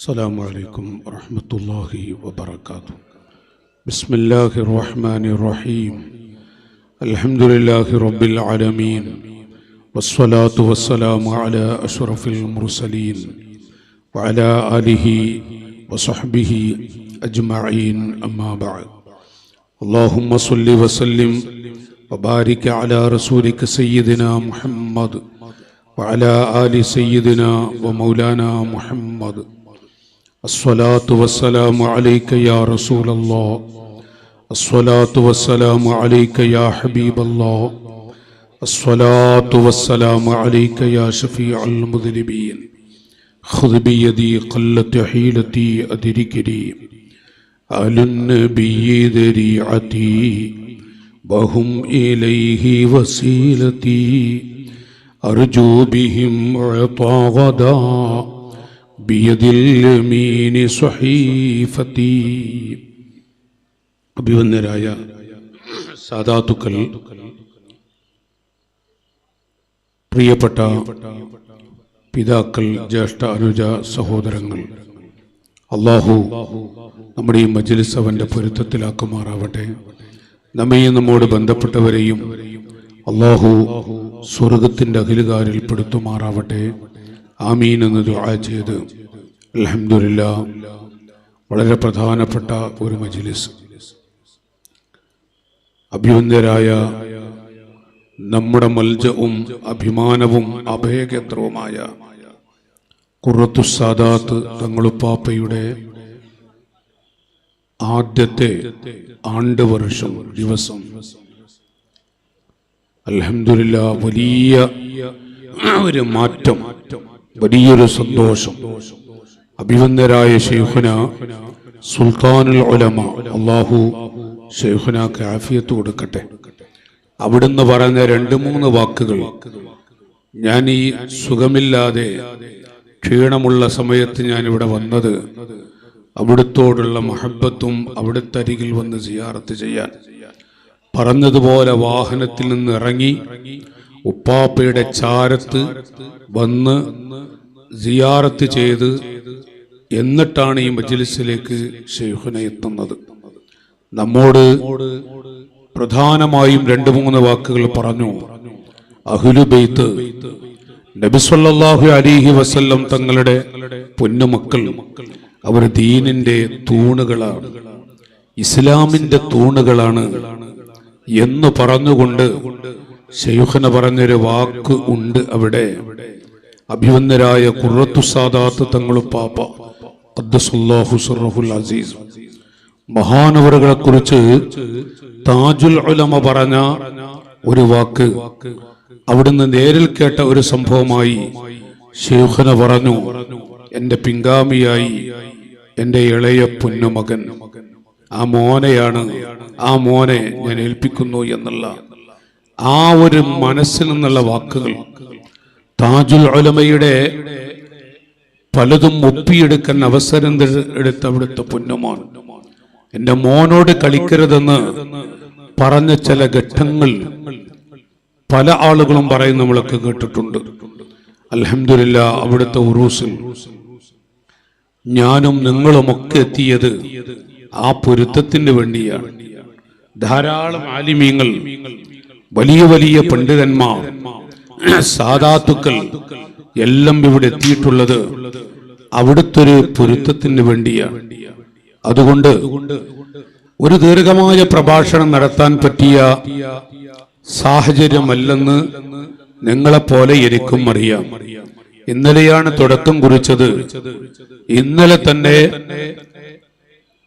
السلام عليكم ورحمة الله وبركاته. بسم الله الرحمن الرحيم. الحمد لله رب العالمين، والصلاة والسلام على أشرف المرسلين وعلى آله وصحبه أجمعين، أما بعد. اللهم صل وسلم وبارك على رسولك سيدنا محمد وعلى آل سيدنا ومولانا محمد. الصلاة والسلام عليك يا رسول الله، الصلاة والسلام عليك يا حبيب الله، الصلاة والسلام عليك يا شفيع المذنبين. خذ بيدي قلت حيلتي أدركني آل النبي ذريعتي وهم إليه وسيلتي أرجو بهم عطا غدا بيد اليمين صحيفتي. അഭിവന്ദരായ സാദാത്തുക്കൾ, പ്രിയപ്പെട്ട പിതാക്കൾ, ജ്യേഷ്ഠ അനുജ സഹോദരങ്ങൾ, അല്ലാഹു നമ്മുടെ ഈ മജ്ലിസ് അവന്റെ പൊരുത്തത്തിലാക്കുമാറാവട്ടെ. നമ്മയും നമ്മോട് ബന്ധപ്പെട്ടവരെയും അല്ലാഹു സ്വർഗത്തിന്റെ അഖിലുകാരിൽ പെടുത്തുമാറാവട്ടെ. ആമീൻ എന്ന് ദുആ ചെയ്ത് അൽഹംദുലില്ലാഹ്, വളരെ പ്രധാനപ്പെട്ട ഒരു മജ്ലിസ്. അഭിവന്ദരായ നമ്മുടെ മൽജവും അഭിമാനവും അഭയകേന്ദ്രവുമായ ഖുറത്തുസ് സാദാത്ത് തങ്ങളുപ്പാപ്പയുടെ ആദ്യത്തെ ആണ്ടുവർഷം ദിവസം അൽഹംദുലില്ലാഹ് വലിയ ഒരു മാറ്റം, വലിയൊരു സന്തോഷം. അഭിവന്ദരായ ശൈഖുന സുൽത്താനുൽ ഉലമ, അല്ലാഹു ശൈഖുനാക്ക് ആഫിയത്ത് കൊടുക്കട്ടെ. അവിടുന്ന് പറഞ്ഞ 2-3 വാക്കുകൾ ഞാൻ ഈ സുഖമില്ലാതെ ക്ഷീണമുള്ള സമയത്ത് ഞാൻ ഇവിടെ വന്നത് അവിടുത്തോടുള്ള മഹബത്തും അവിടുത്തെ അരികിൽ വന്ന് സിയാറത്ത് ചെയ്യാൻ, പറഞ്ഞതുപോലെ വാഹനത്തിൽ നിന്ന് ഇറങ്ങി ഉപ്പാപ്പയുടെ ചാരത്ത് വന്ന് സിയാറത്ത് ചെയ്ത് എന്നിട്ടാണ് ഈ മജ്ലിസിലേക്ക് ശൈഖുന എത്തുന്നത്. നമ്മോട് പ്രധാനമായും 2-3 വാക്കുകൾ പറഞ്ഞു. അഹ്ലു ബൈത്ത്, നബി സല്ലല്ലാഹു അലൈഹി വസല്ലം തങ്ങളുടെ പൊന്നുമക്കൾ, അവർ ദീനിന്റെ തൂണുകളാണ്, ഇസ്ലാമിന്റെ തൂണുകളാണ് എന്ന് പറഞ്ഞുകൊണ്ട് ശൈഖുന പറഞ്ഞൊരു വാക്ക് ഉണ്ട് അവിടെ. അഭിവന്ദരായ ഖുറത്തുസ് സാദാത്ത് തങ്ങളുപ്പാപ്പ ഖദ്ദസല്ലാഹു സിർറഹുൽ അസീസ് മഹാനവറുകളെ കുറിച്ച് താജുൽ ഉലമ പറഞ്ഞ ഒരു വാക്ക് അവിടുന്ന് നേരിൽ കേട്ട ഒരു സംഭവമായി ശൈഖുന പറഞ്ഞു, എന്റെ പിൻഗാമിയായി എന്റെ ഇളയ പൊന്നുമകൻ, ആ മോനെയാണ്, ആ മോനെ ഞാൻ ഏൽപ്പിക്കുന്നു എന്നുള്ള ആ ഒരു മനസ്സിൽ നിന്നുള്ള വാക്കുകൾ താജുൽ ഉലമയുടെ പലതും ഒപ്പിയെടുക്കാൻ അവസരം എടുത്ത അവിടുത്തെ പൊന്നുമോൻ, എന്റെ മോനോട് കളിക്കരുതെന്ന് പറഞ്ഞ ചില ഘട്ടങ്ങൾ പല ആളുകളും പറയും, നമ്മളൊക്കെ കേട്ടിട്ടുണ്ട്. അൽഹംദുലില്ലാഹ്, അവിടുത്തെ ഉറൂസിൽ ഞാനും നിങ്ങളുമൊക്കെ എത്തിയത് ആ പൊരുത്തത്തിന് വേണ്ടിയാണ്. ധാരാളം ആലിമീങ്ങൾ, വലിയ വലിയ പണ്ഡിതന്മാർ, സാദാത്തുക്കൾ എല്ലാം ഇവിടെ എത്തിയിട്ടുള്ളത് അവിടുത്തെ ഒരു പൊരുത്തത്തിന് വേണ്ടിയാണ്. അതുകൊണ്ട് ഒരു ദീർഘമായ പ്രഭാഷണം നടത്താൻ പറ്റിയ സാഹചര്യമല്ലെന്ന് നിങ്ങളെപ്പോലെ എനിക്കും അറിയാം. ഇന്നലെയാണ് തുടക്കം കുറിച്ചത്. ഇന്നലെ തന്നെ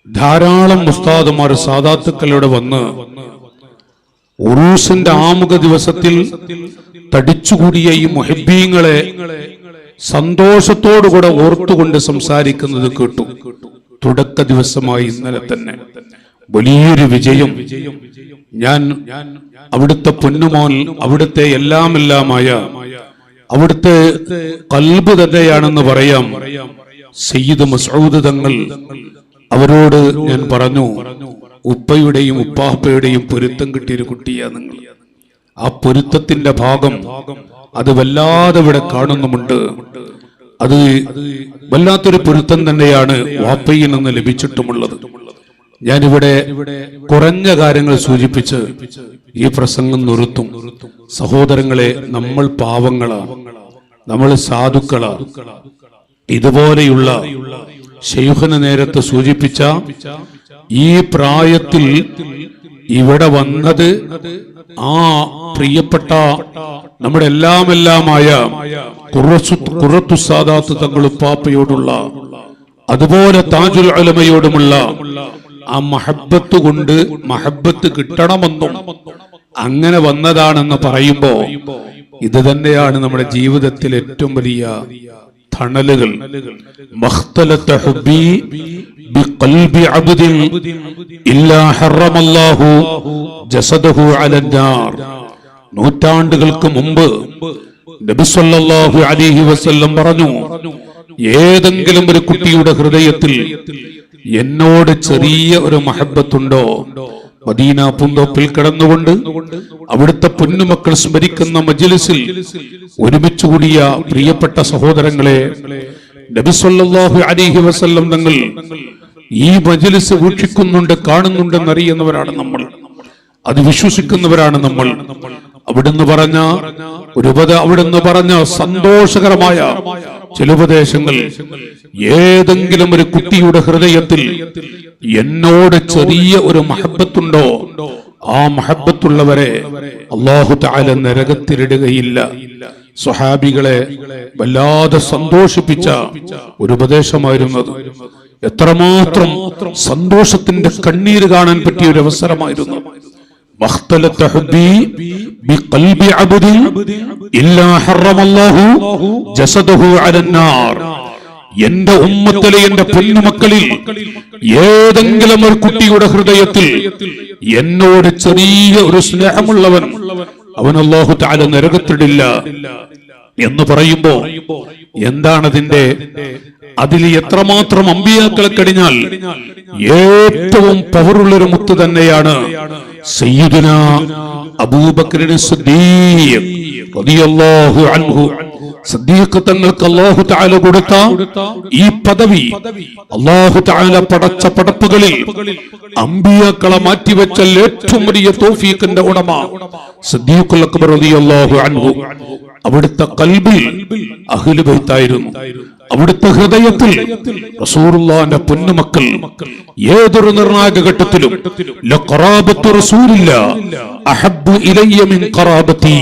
ധാരാളം ഉസ്താദുമാർ, സാദാത്തുക്കളോട് വന്ന് ഉറൂസിന്റെ ആമുഖ ദിവസത്തിൽ തടിച്ചുകൂടിയ ഈ മുഹബ്ബീങ്ങളെ സന്തോഷത്തോടുകൂടെ ഓർത്തുകൊണ്ട് സംസാരിക്കുന്നത് കേട്ടു. തുടക്ക ദിവസമായി ഇന്നലെ തന്നെ വലിയൊരു വിജയം. ഞാൻ അവിടുത്തെ പൊന്നുമോൻ, അവിടുത്തെ എല്ലാമായ അവിടുത്തെ ഖൽബ് തന്നെയാണെന്ന് പറയാം, സയ്യിദ് മസ്ഊദ് തങ്ങൾ, അവരോട് ഞാൻ പറഞ്ഞു, ഉപ്പയുടെയും ഉപ്പാപ്പയുടെയും പൊരുത്തം കിട്ടിയൊരു കുട്ടിയാ നിങ്ങൾ. ആ പൊരുത്തത്തിന്റെ ഭാഗം അത് വല്ലാതെ ഇവിടെ കാണുന്നുമുണ്ട്. അത് വല്ലാത്തൊരു പൊരുത്തം തന്നെയാണ് വാപ്പയിൽ നിന്ന് ലഭിച്ചിട്ടുമുള്ളത്. ഞാനിവിടെ കുറഞ്ഞ കാര്യങ്ങൾ സൂചിപ്പിച്ച് ഈ പ്രസംഗം നിർത്തും. സഹോദരങ്ങളെ, നമ്മൾ പാവങ്ങളാണ്, നമ്മൾ സാധുക്കളാണ്. ഇതുപോലെയുള്ള ശൈഖുന നേരത്തെ സൂചിപ്പിച്ച ഈ പ്രായത്തിൽ ഇവിടെ വന്നത് ആ പ്രിയപ്പെട്ട നമ്മുടെ എല്ലാമായ ഖുറത്തു സാദാത്ത് തങ്ങളും പാപ്പയോടുള്ള, അതുപോലെ താജുൽ ഉലമയോടുമുള്ള ആ മഹബ്ബത്ത് കൊണ്ട് മഹബ്ബത്ത് കിട്ടണമെന്നും അങ്ങനെ വന്നതാണെന്ന് പറയുമ്പോ ഇത് തന്നെയാണ് നമ്മുടെ ജീവിതത്തിൽ ഏറ്റവും വലിയ തണലുകൾ. മഖ്തലത ഹുബ്ബി ബിഖൽബി അബ്ദിൻ ഇല്ലാ ഹറമല്ലാഹു ജസദഹു അലന്നാർ. നൂറ്റാണ്ടുകൾക്ക് മുമ്പ് നബി സല്ലല്ലാഹു അലൈഹി വസല്ലം പറഞ്ഞു, ഏതെങ്കിലും ഒരു കുട്ടിയുടെ ഹൃദയത്തിൽ എന്നോട് ചെറിയ ഒരു മഹബ്ബത്തുണ്ടോ, മദീന പൂന്തോപ്പിൽ കിടന്നുകൊണ്ട് അവിടുത്തെ പൊന്നുമക്കൾ സ്മരിക്കുന്ന മജ്ലിസിൽ ഒരുമിച്ച് കൂടിയ പ്രിയപ്പെട്ട സഹോദരങ്ങളെ, നബി സല്ലല്ലാഹു അലൈഹി വസല്ലം തങ്ങൾ ഈ മജ്ലിസ് വീക്ഷിക്കുന്നുണ്ട്, കാണുന്നുണ്ടെന്നറിയുന്നവരാണ് നമ്മൾ, അത് വിശ്വസിക്കുന്നവരാണ് നമ്മൾ. അവിടുന്ന് പറഞ്ഞ സന്തോഷകരമായ ചില ഉപദേശങ്ങൾ, ഏതെങ്കിലും ഒരു കുട്ടിയുടെ ഹൃദയത്തിൽ എന്നോട് ചെറിയ ഒരു മഹബ്ബത്തുണ്ടോ, ആ മഹബ്ബത്തുള്ളവരെ അല്ലാഹു തആല നരകത്തിലിടുകയില്ല. സ്വഹാബികളെ വല്ലാതെ സന്തോഷിപ്പിച്ച ഒരു ഉപദേശമായിരുന്നത്. എത്രമാത്രം സന്തോഷത്തിന്റെ കണ്ണീര് കാണാൻ പറ്റിയ ഒരു അവസരമായിരുന്നു. മഖ്തലത ഹുബ്ബി ബിഖൽബി അബ്ദിൻ ഇല്ലാ ഹറമല്ലാഹു ജസദഹു അലന്നാർ. എന്റെ ഉമ്മത്തിലെ എന്റെ പൊന്നുമക്കളിൽ ഏതെങ്കിലും ഒരു കുട്ടിയുടെ ഹൃദയത്തിൽ എന്നോട് ചെറിയ ഒരു സ്നേഹമുള്ളവൻ, അവൻ അല്ലാഹു തആല നരകത്തിടില്ല എന്ന് പറയുമ്പോ എന്താണതിന്റെ അതിൽ എത്രമാത്രം അമ്പിയാക്കളെ കഴിഞ്ഞാൽ ഏറ്റവും പവറുള്ളൊരു മുത്ത് തന്നെയാണ് സയ്യിദുനാ അബൂബക്കർ സിദ്ദീഖ് റളിയല്ലാഹു അൻഹു. സിദ്ദീഖ് തങ്ങൾക്ക് അല്ലാഹു തആല കൊടുത്ത ഈ പദവി, അല്ലാഹു തആല പടച്ച പടപ്പുകളിൽ അമ്പിയാക്കളെ മാറ്റിവെച്ച ഏറ്റവും വലിയ തൗഫീഖിന്റെ ഉടമ സിദ്ദീഖുൽ അക്ബർ റളിയല്ലാഹു അൻഹു. അവിടുത്തെ ഖൽബിൽ അഹ്ലു ബൈത്തായിരുന്നു. അവിടുത്തെ ഹൃദയത്തിൽ റസൂലുള്ളാഹിന്റെ പൊന്നുമക്കൾ ഏതൊരു നിർണായക ഘട്ടത്തിലും ലഖറാബത്തു റസൂലില്ലാഹ് അഹബ്ബു ഇലയ്യ മിൻ ഖറാബതി.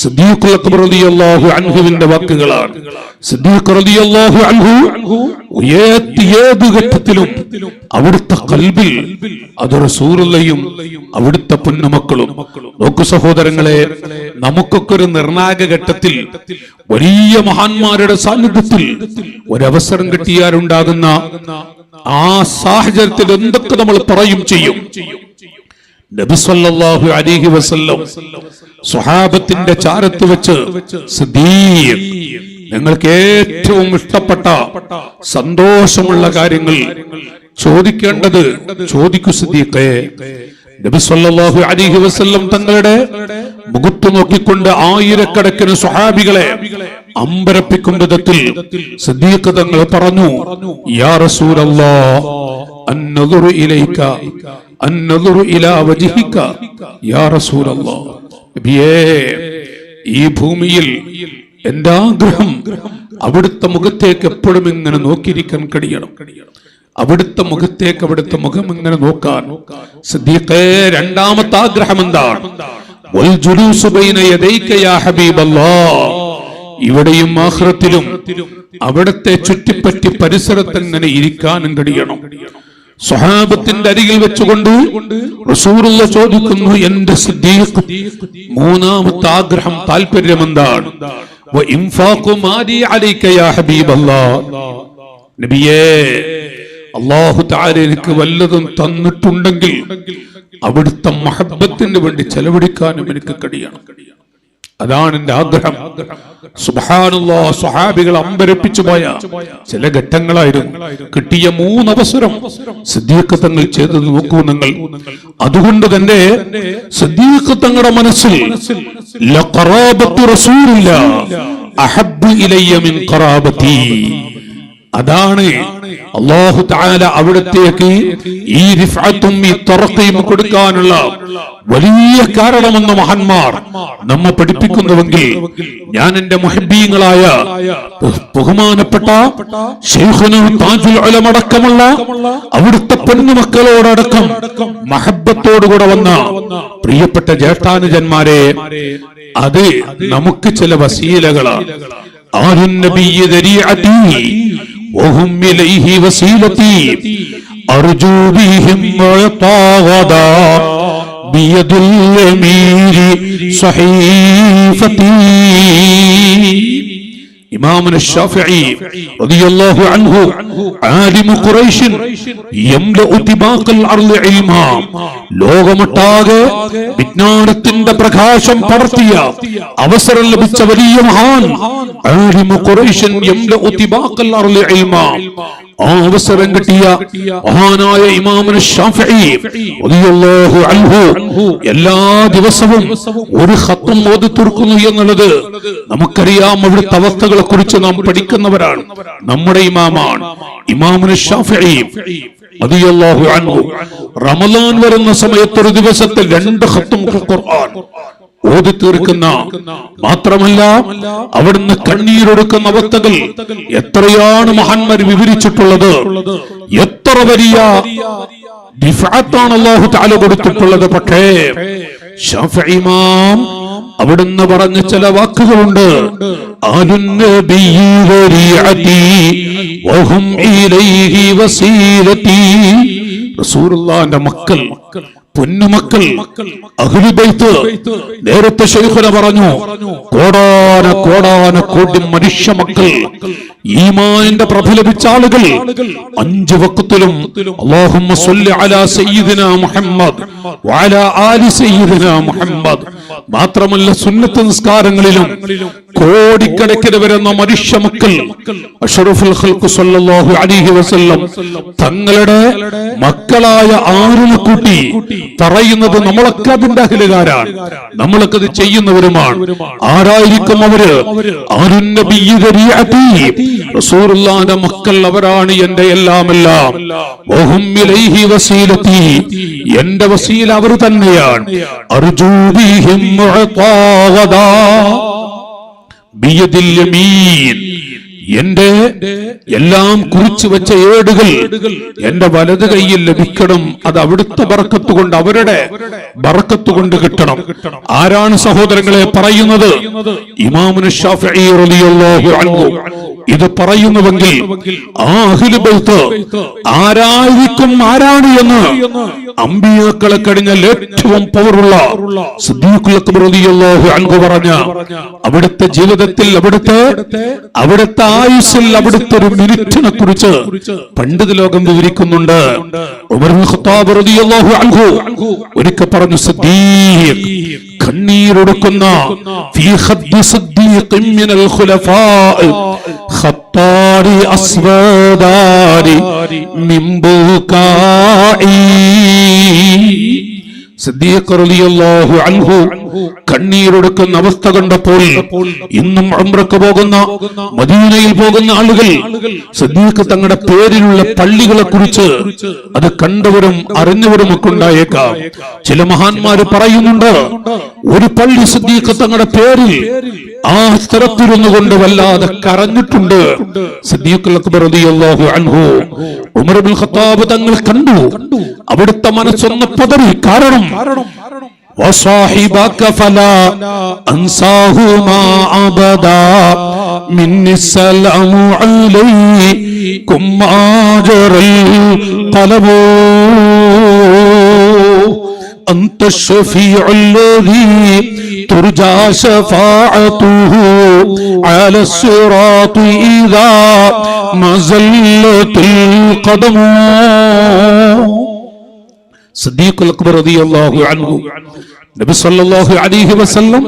സിദ്ദീഖുൽ അക്ബർ റളിയല്ലാഹു അൻഹുവിന്റെ വാക്കുകളാണ്. സിദ്ദീഖ് റളിയല്ലാഹു അൻഹു ഏത് ഘട്ടത്തിലും അവിടുത്തെ ഖൽബിൽ അത് റസൂലുള്ളാഹിയും അവിടുത്തെ പൊന്നുമക്കളും. നോക്കൂ സഹോദരങ്ങളെ, നമുക്കൊക്കെ ഒരു നിർണായക ഘട്ടത്തിൽ വലിയ മഹാന്മാരുടെ സാന്നിധ്യത്തിൽ ഒരവസരം കിട്ടിയാലുണ്ടാകുന്ന ആ സാഹചര്യത്തിൽ എന്തൊക്കെ നമ്മൾ പറയും ചെയ്യും. നബി സല്ലല്ലാഹു അലൈഹി വസല്ലം സ്വഹാബത്തിന്റെ ചാരത്ത് വെച്ച് സിദ്ദീഖ്, നിങ്ങൾക്ക് ഏറ്റവും ഇഷ്ടപ്പെട്ട സന്തോഷമുള്ള കാര്യങ്ങൾ ചോദിക്കേണ്ടത് ചോദിക്കൂ സിദ്ദീഖേ. നബി സല്ലല്ലാഹു അലൈഹി വസല്ലം തങ്ങളുടെ മുഖത്ത് നോക്കിക്കൊണ്ട് ആയിരക്കണക്കിന് സ്വഹാബികളെ അമ്പരപ്പിക്കും വിധത്തിൽ സിദ്ദീഖ് തങ്ങൾ പറഞ്ഞു, യാ റസൂലല്ലാഹ് അന്നദുറു ഇലൈക അന്നദുറു ഇലാ വജ്ഹിക യാ റസൂലല്ലാഹ്. നബിയേ, ഈ ഭൂമിയിൽ എന്റെ ആഗ്രഹം അവിടുത്തെ മുഖത്തേക്ക് എപ്പോഴും ഇങ്ങനെ നോക്കിയിരിക്കാൻ കഴിയണം. അവിടുത്തെ മുഖത്തേക്ക്, അവിടുത്തെ മുഖം ഇങ്ങനെ നോക്കാൻ. സിദ്ദീഖേ, രണ്ടാമത്തെ ആഗ്രഹം എന്താണ്? വൽ ജുലൂസു ബൈന യദൈക യാ ഹബീബല്ലാഹ്. ഇവിടെയും ആഖിറത്തിലും അവിടുത്തെ ചുറ്റിപ്പറ്റി പരിസരത്ത് ഇങ്ങനെ ഇരിക്കാനും കഴിയണം. സ്വഹാബത്തിന്റെ അരികിൽ വെച്ചുകൊണ്ട് റസൂലുള്ളാഹി ചോദിക്കുന്നു, എന്റെ സിദ്ദീഖ്, മൂന്നാമത്തെ ആഗ്രഹം, താല്പര്യം എന്താണ്? വ ഇൻഫാഖു മാലി അലൈക യാ ഹബീബല്ലാഹ്. നബിയേ, അല്ലാഹു തആല എനിക്ക് വല്ലതും തന്നിട്ടുണ്ടെങ്കിൽ അവിടുത്തെ മഹബ്ബത്തിന് വേണ്ടി ചെലവഴിക്കാനും എനിക്ക് കഴിയണം. അതാണ് എന്റെ ആഗ്രഹം. സുബ്ഹാനല്ലാഹ്, സ്വഹാബികൾ അമ്പരപ്പിച്ചു പോയ ചില ഘട്ടങ്ങളായിരുന്നു. കിട്ടിയ 3 അവസരം സിദ്ദീഖ് തങ്ങൾ ചെയ്തത് നോക്കൂ നിങ്ങൾ. അതുകൊണ്ട് തന്നെ സിദ്ദീഖ് തങ്ങളുടെ മനസ്സിൽ ലഖറാബത്തു റസൂലില്ലാഹ് അഹബ്ബു ഇലയ്യ മിൻ ഖറാബതി. അതാണ് അല്ലാഹു തആല അവിടത്തേക്ക് ഈ റിഫഅത്തും ഈ തറഖീം കൊടുക്കാനുള്ള വലിയ കാരണമെന്ന് മഹാന്മാർ നമ്മെ പഠിപ്പിക്കുന്നുവെങ്കിൽ, ഞാൻ എന്റെ മുഹബ്ബീങ്ങളായ ബഹുമാനപ്പെട്ട ശൈഖുനാ താജുൽ ഉലമ അടക്കമുള്ള അവിടുത്തെ പൊന്നുമക്കളോടടക്കം മഹബ്ബത്തോടുകൂടെ വന്ന പ്രിയപ്പെട്ട ജ്യേഷ്ഠാനുജന്മാരെ, അത് നമുക്ക് ചില വസീലകളാണ്. ആരുൻ നബിയ്യ ദരീഅതി വഹും ഇലൈഹി വസീലതി അർജു ബിഹിം വയതാഗദാ ബിയദിൽ അമീരി സഹീഫതി. ഇമാമുന ശാഫിഈ റളിയല്ലാഹു അൻഹു ആലിമു ഖുറൈശ് യംലഉ തിബാഖൽ അർളി ഇൽമാ, ലോകമൊട്ടാകെ വിജ്ഞാനത്തിന്റെ പ്രകാശം പടർത്തിയ അവസരം ലഭിച്ച വലിയ മഹാൻ ആലിമു ഖുറൈശ് യംലഉ തിബാഖൽ അർളി ഇൽമാ. ആ അവസരം കിട്ടിയ മഹാനായ ഇമാമുന ശാഫിഈ റളിയല്ലാഹു അൻഹു എല്ലാ ദിവസവും ഒരു ഖത്ം ഓതി തീർക്കുന്നു എന്നുള്ളത് നമുക്കറിയാം. അവിടുത്തെ അവസ്ഥകളെ കുറിച്ച് നാം പഠിക്കുന്നവരാണ്. നമ്മുടെ ഇമാമാണ് ഇമാമുന ശാഫിഈ റളിയല്ലാഹു അൻഹു. റമളാൻ വരുന്ന സമയത്ത് ഒരു ദിവസത്തിൽ 2 ഖത്ം ഖുർആൻ ഓതി തീർക്കുന്ന, മാത്രമല്ല അവിടുന്ന് കണ്ണീരൊടുക്കുന്ന അവസ്ഥകൾ എത്രയാണ് മഹാന്മാർ വിവരിച്ചിട്ടുള്ളത്. എത്ര വലിയ ദിഫഅത്താണ് അല്ലാഹു തആല കൊടുത്തിട്ടുള്ളത്. പക്ഷേ ശാഫിഈ ഇമാം അവിടുന്ന് പറഞ്ഞ ചില വാക്കുകളുണ്ട്. ആലുൻ നബിയ്യി ദരീഅതി വഹും ഇലൈഹി വസീലതി. റസൂലുള്ളാഹിന്റെ മക്കൾ, പൊന്നുമക്കൾ, അഹ്ലു ബൈത്ത്. നേരത്തെ ശൈഖുന പറഞ്ഞു, കോടാന കോടാന കോടി മനുഷ്യ മക്കൾ, ഈമാനിന്റെ പ്രഭ ലഭിച്ച ആളുകൾ 5 വഖത്തിലും അല്ലാഹുമ്മ സ്വല്ലി അലാ സയ്യിദിനാ മുഹമ്മദ് വഅലാ ആലി സയ്യിദിനാ മുഹമ്മദ്. മാത്രമല്ല സുന്നത്ത് നിസ്കാരങ്ങളിലും കോടിക്കണക്കിന് വരുന്ന മനുഷ്യ മക്കൾ അഷ്റഫുൽ ഖൽഖ് സല്ലല്ലാഹു അലൈഹി വസല്ലം തങ്ങളുടെ മക്കളായ ആരിനെ കൂട്ടി പറയുന്നത് നമ്മളൊക്കെ അതിന്റെ അഹ്ലുകാരാണ്, നമ്മളൊക്കെ ഇത് ചെയ്യുന്നവരുമാണ്. ആരായിരിക്കും അവര്? ആരുൻ നബിയ്യി ദരീഅതി, റസൂലുള്ളാഹിന്റെ മക്കൾ അവരാണ് എന്റെ എല്ലാമെല്ലാം. വഹും ഇലൈഹി വസീലതി, എന്റെ വസീല അവർ തന്നെയാണ്. അർജൂ ബിഹിം മുഅതാഗദാ ബിയദിൽ യമീൻ, എന്റെ എല്ലാം കുറിച്ചു വെച്ച ഏടുകൾ എന്റെ വലത് കൈയിൽ ലഭിക്കണം. അത് അവിടുത്തെ ബർക്കത്ത് കൊണ്ട്, അവരുടെ ബർക്കത്ത് കൊണ്ട് കിട്ടണം. ആരാണ് സഹോദരങ്ങളെ പറയുന്നത്? ഇമാമുന ശാഫിഈ റളിയല്ലാഹു അൻഹു ഇത് പറയുന്നുവെങ്കിൽ ആ അഹ്ലു ബൈത്ത് ആരായിരിക്കും, ആരാണ് എന്ന് അമ്പിയാക്കളെ കഴിഞ്ഞാൽ ഏറ്റവും പവറുള്ള സിദ്ദീഖുൽ അക്ബർ റളിയല്ലാഹു അൻഹു പറഞ്ഞ അവിടുത്തെ ജീവിതത്തിൽ, അവിടുത്തെ ആയുസ്സിൽ അവിടുത്തെ ഒരു മിനിറ്റിനെ കുറിച്ച് പണ്ഡിത ലോകം വിവരിക്കുന്നുണ്ട്. ഉമർ ഇബ്നു ഖത്താബ് റളിയല്ലാഹു അൻഹു ഒരിക്കൽ പറഞ്ഞു, സിദ്ദീഖ് കണ്ണീരൊടുക്കുന്ന ഫീ ഖദ്ദി സിദ്ദീഖ് മിനൽ ഖുലഫാ ഖത്താരി അസ്വദാരി മിൻ ബുകാഇ. സിദ്ദീഖ് റളിയല്ലാഹു അൻഹു കണ്ണീരൊടുക്കുന്ന അവസ്ഥ കണ്ടപ്പോൾ ഇന്നും ഉംറക്ക് പോകുന്ന, മദീനയിൽ പോകുന്ന ആളുകൾ സിദ്ദീഖ് തങ്ങളുടെ പേരിലുള്ള പള്ളികളെ കുറിച്ച് അത് കണ്ടവരും അറിഞ്ഞവരും ഒക്കെ ഉണ്ടായേക്കാം. ചില മഹാന്മാര് പറയുന്നുണ്ട്, ഒരു പള്ളി സിദ്ദീഖ് തങ്ങളുടെ പേരിൽ ആ സ്ഥലത്തിരുന്നു കൊണ്ട് വല്ലാതെ കരഞ്ഞിട്ടുണ്ട്. സിദ്ദീഖുൽ അക്ബർ റളിയല്ലാഹു അൻഹു ഉമർ ഇബ്നുൽ ഖത്താബ് തങ്ങൾ കണ്ടു, അവിടുത്തെ മനസ്സൊന്ന് പതറി. കാരണം وصاحبك فلا أنساهما أبدا مني السلام عليكم ما جرى القلب أنت الشفيع الذي ترجى شفاعته على الصراط إذا ما زلت القدم. സിദ്ദീഖുൽ അക്ബർ റളിയല്ലാഹു അൻഹു നബി സല്ലല്ലാഹു അലൈഹി വസല്ലം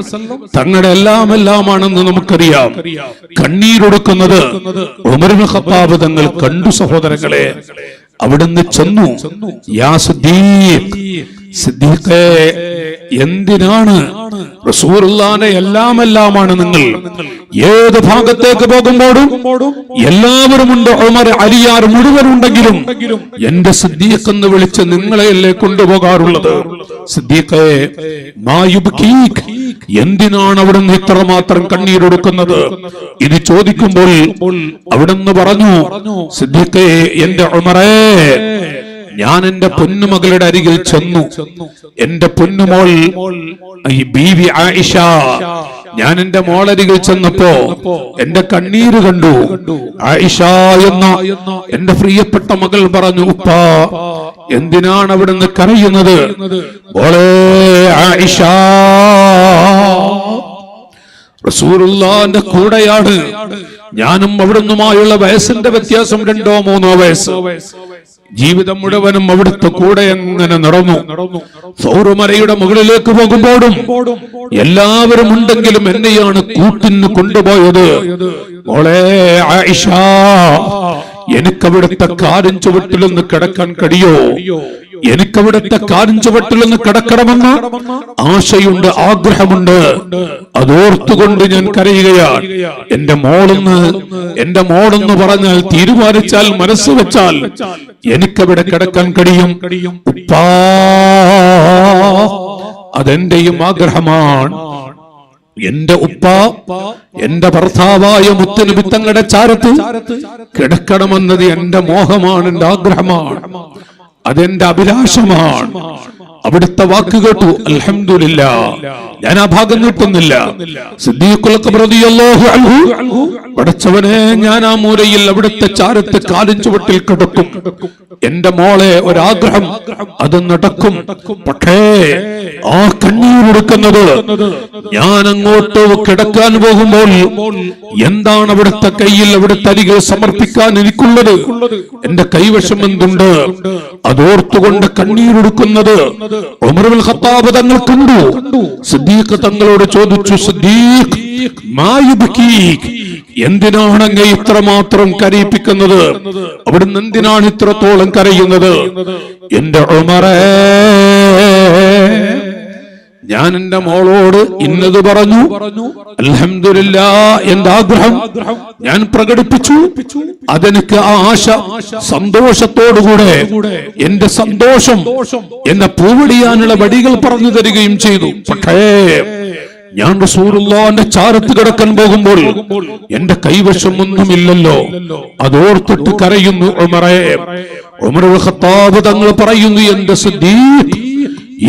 തങ്ങളുടെ എല്ലാമാണെന്ന് നമുക്കറിയാം. കണ്ണീരൊടുക്കുന്നത് ഉമർ ഇബ്നു ഖത്താബ് തങ്ങൾ കണ്ടു. സഹോദരങ്ങളെ, അവിടുന്ന് ചെന്നു, യാ സിദ്ദീഖ്, സിദ്ദീഖേ, എന്തിനാണ് റസൂലുള്ളാഹിന്റെ എല്ലാമാണ് നിങ്ങൾ. ഏത് ഭാഗത്തേക്ക് പോകുമ്പോഴും എല്ലാവരും ഉണ്ട്. ഉമർ, അലിയാർ മുഴുവനുണ്ടെങ്കിലും എന്റെ സിദ്ദീഖ് എന്ന് വിളിച്ച് നിങ്ങളെയല്ലേ കൊണ്ടുപോകാറുള്ളത്. സിദ്ദീഖേ, മാ യുബ്കീക്, എന്തിനാണ് അവിടുന്ന് ഇത്രമാത്രം കണ്ണീരൊടുക്കുന്നത്? ഇത് ചോദിക്കുമ്പോൾ അവിടുന്ന് പറഞ്ഞു, സിദ്ദീഖേ, എന്റെ ഉമറേ, ഞാൻ എന്റെ പൊന്നുമകളുടെ അരികിൽ ചെന്നു. എന്റെ പൊന്നുമോൾ ബീവി ആയിഷ, ഞാൻ എന്റെ മോളരികിൽ ചെന്നപ്പോ എന്റെ കണ്ണീര് കണ്ടു. ആയിഷ എന്ന എന്റെ പ്രിയപ്പെട്ട മകൾ പറഞ്ഞു, ഉപ്പാ, എന്തിനാണ് അവിടുന്ന് കരയുന്നത്? മോളെ ആയിഷ, റസൂലുള്ളാഹിന്റെ കൂടെയാണ് ഞാനും. അവിടുന്നുമായുള്ള വയസ്സിന്റെ വ്യത്യാസം 2-3 വയസ്സ്. ജീവിതം മുഴുവനും അവിടുത്തെ കൂടെ എങ്ങനെ നടന്നു. സൗറുമലയുടെ മുകളിലേക്ക് പോകുമ്പോഴും എല്ലാവരും ഉണ്ടെങ്കിലും എന്നെയാണ് കൂട്ടിന് കൊണ്ടുപോയത്. മോളെ ആയിഷ, എനിക്കവിടുത്തെ കാലിൻ ചുവട്ടിലൊന്ന് കിടക്കാൻ കഴിയോ? എനിക്കവിടുത്തെ കാലിൻ ചുവട്ടിലൊന്ന് കിടക്കണമെന്ന് ആശയുണ്ട്, ആഗ്രഹമുണ്ട്. അതോർത്തുകൊണ്ട് ഞാൻ കരയുകയാണ്. എന്റെ മോളെന്ന് പറഞ്ഞാൽ, തീരുമാനിച്ചാൽ, മനസ്സ് വെച്ചാൽ എനിക്കവിടെ കിടക്കാൻ കഴിയും. ഉപ്പാ, അതെന്റെയും ആഗ്രഹമാണ്. എന്റെ ഉപ്പ എന്റെ ഭർത്താവായ മുത്തുനബി തങ്ങളുടെ ചാരത്ത് കിടക്കണമെന്നത് എന്റെ മോഹമാണ്, എന്റെ ആഗ്രഹമാണ്, അതെന്റെ അഭിലാഷമാണ്. അവിടുത്തെ വാക്ക് കേട്ടു. അൽഹംദുലില്ലാഹ്, ഞാൻ ആ ഭാഗം നീട്ടുന്നില്ല. സിദ്ദീഖുൽ അക്ബർ റളിയല്ലാഹു അൻഹു, പടച്ചവനെ, ഞാൻ ആ മൂലയിൽ അവിടുത്തെ ചാരത്ത് കാലിൻ ചുവട്ടിൽ കിടക്കും. എന്റെ മോളെ ഒരാഗ്രഹം, അത് നടക്കും. പക്ഷേ ആ കണ്ണീരൊടുക്കുന്നത് ഞാൻ അങ്ങോട്ട് കിടക്കാൻ പോകുമ്പോൾ എന്താണ് അവിടുത്തെ കയ്യിൽ, അവിടുത്തെ അരികിൽ സമർപ്പിക്കാൻ എനിക്കുള്ളത്? എന്റെ കൈവശം എന്തുണ്ട്? അതോർത്തുകൊണ്ട് കണ്ണീരൊടുക്കുന്നത് ഉമർ ഇബ്നുൽ ഖത്താബ് തങ്ങൾ കണ്ടു. സിദ്ദീഖ് തങ്ങളോട് ചോദിച്ചു, സിദ്ദീഖ്, മാ യുബ്കീക്, എന്തിനാണ് അങ്ങേ ഇത്രമാത്രം കരയിപ്പിക്കുന്നത്? അവിടുന്ന് എന്തിനാണ് ഇത്രത്തോളം കരയുന്നത്? എന്റെ ഉമറേ, ഞാൻ എന്റെ മോളോട് ഇന്നത് പറഞ്ഞു. അൽഹംദുലില്ലാഹ്, എന്റെ ആഗ്രഹം ഞാൻ പ്രകടിപ്പിച്ചു. അതെനിക്ക് ആ ആശ സന്തോഷത്തോടുകൂടെ എന്റെ സന്തോഷം എന്നെ പൂവടിയാനുള്ള വടികൾ പറഞ്ഞു തരികയും ചെയ്തു. പക്ഷേ ഞാൻ റസൂലുള്ളാഹിന്റെ ചാരത്ത് കിടക്കാൻ പോകുമ്പോൾ എന്റെ കൈവശം ഒന്നുമില്ലല്ലോ. അതോർത്തിട്ട് കരയുന്നു ഉമറേ. ഉമർ ഇബ്നുൽ ഖത്താബ് തങ്ങൾ പറയുന്നു, എന്റെ സിദ്ദീഖ്,